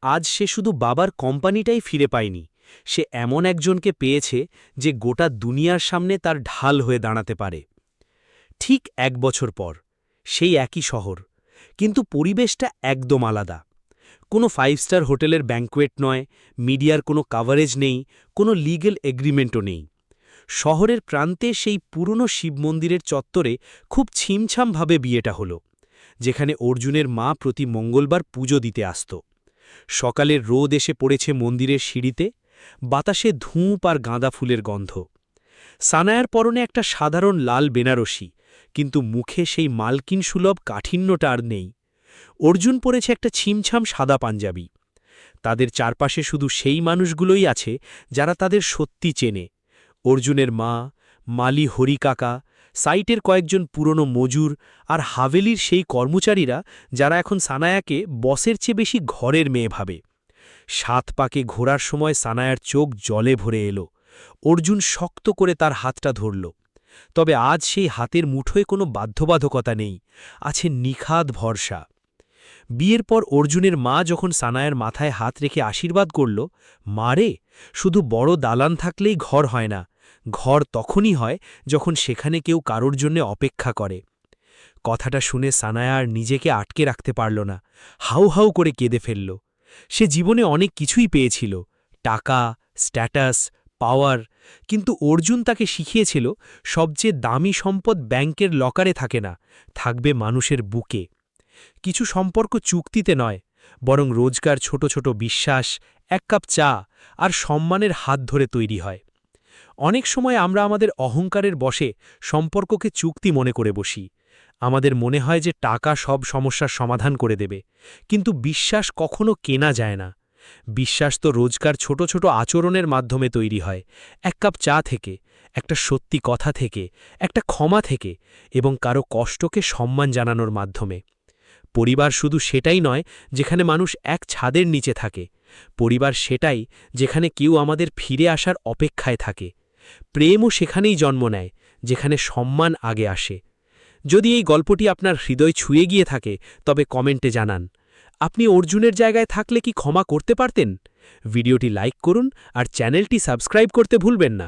[SPEAKER 1] আজ সে শুধু বাবার কোম্পানিটাই ফিরে পায়নি, সে এমন একজনকে পেয়েছে যে গোটা দুনিয়ার সামনে তার ঢাল হয়ে দাঁড়াতে পারে। ঠিক 1 বছর পর সেই একই শহর, কিন্তু পরিবেশটা একদম আলাদা। কোনো 5 স্টার হোটেলের ব্যাঙ্কোয়েট নয়, মিডিয়ার কোনো কাভারেজ নেই, কোনো লিগ্যাল এগ্রিমেন্টও নেই। শহরের প্রান্তে সেই পুরনো শিব মন্দিরের চত্বরে খুব ছিমছামভাবে বিয়েটা হলো, যেখানে অর্জুনের মা প্রতি মঙ্গলবার পুজো দিতে আসত। সকালের রোদ এসে পড়েছে মন্দিরের সিঁড়িতে, বাতাসে ধূপ আর গাঁদা ফুলের গন্ধ। সানায়ার পরনে একটা সাধারণ লাল বেনারসি, কিন্তু মুখে সেই মালকিন সুলভ কাঠিন্যটা আর নেই। অর্জুন পরেছে একটা ছিমছাম সাদা পাঞ্জাবি। তাদের চারপাশে শুধু সেই মানুষগুলোই আছে যারা তাদের সত্যি চেনে। অর্জুনের মা, মালি হরি কাকা, সাইটের কয়েকজন পুরনো মজুর আর হাভেলির সেই কর্মচারীরা যারা এখন সানায়াকে বসের চেয়ে বেশি ঘরের মেয়ে ভাবে। 7 পাকে ঘোরার সময় সানায়ার চোখ জলে ভরে এলো। অর্জুন শক্ত করে তার হাতটা ধরল।
[SPEAKER 4] তবে আজ সেই হাতের মুঠোয় কোনো বাধ্যবাধকতা নেই, আছে নিখাদ ভরসা। বিয়ের পর অর্জুনের মা যখন সানায়ার মাথায় হাত রেখে আশীর্বাদ করল, মারে, শুধু বড় দালান থাকলেই ঘর হয় না, ঘর তখনই হয় যখন সেখানে কেউ কারোর জন্য অপেক্ষা করে। কথাটা শুনে সানায়া আর নিজেকে আটকে রাখতে পারল না, হাউ হাউ করে কেঁদে ফেলল। সে জীবনে অনেক কিছুই পেয়েছিল, টাকা, স্ট্যাটাস, পাওয়ার, কিন্তু অর্জুন তাকে শিখিয়েছিল সবচেয়ে দামি সম্পদ ব্যাংকের লকারে থাকে না, থাকবে মানুষের বুকে। কিছু সম্পর্ক চুক্তিতে নয়, বরং রোজকার ছোট ছোট বিশ্বাস, এক কাপ চা আর সম্মানের হাত ধরে তৈরি হয়। অনেক সময় আমরা আমাদের অহংকারের বশে সম্পর্ককে চুক্তি মনে করে বসি। আমাদের মনে হয় যে টাকা সব সমস্যার সমাধান করে দেবে, কিন্তু বিশ্বাস কখনো কেনা যায় না। বিশ্বাস তো রোজকার ছোট ছোট আচরণের মাধ্যমে তৈরি হয়, এক কাপ চা থেকে, একটা সত্যি কথা থেকে, একটা ক্ষমা থেকে, এবং কারো কষ্টকে সম্মান জানানোর মাধ্যমে। পরিবার শুধু সেটাই নয় যেখানে মানুষ এক ছাদের নিচে থাকে, পরিবার সেটাই যেখানে কেউ আমাদের ফিরে আসার অপেক্ষায় থাকে। প্রেমও সেখানেই জন্ম নেয় যেখানে সম্মান আগে আসে। যদি এই গল্পটি আপনার হৃদয় ছুঁয়ে গিয়ে থাকে, তবে কমেন্টে জানান, আপনি অর্জুনের জায়গায় থাকলে কি ক্ষমা করতে পারতেন? ভিডিওটি লাইক করুন আর চ্যানেলটি সাবস্ক্রাইব করতে ভুলবেন না।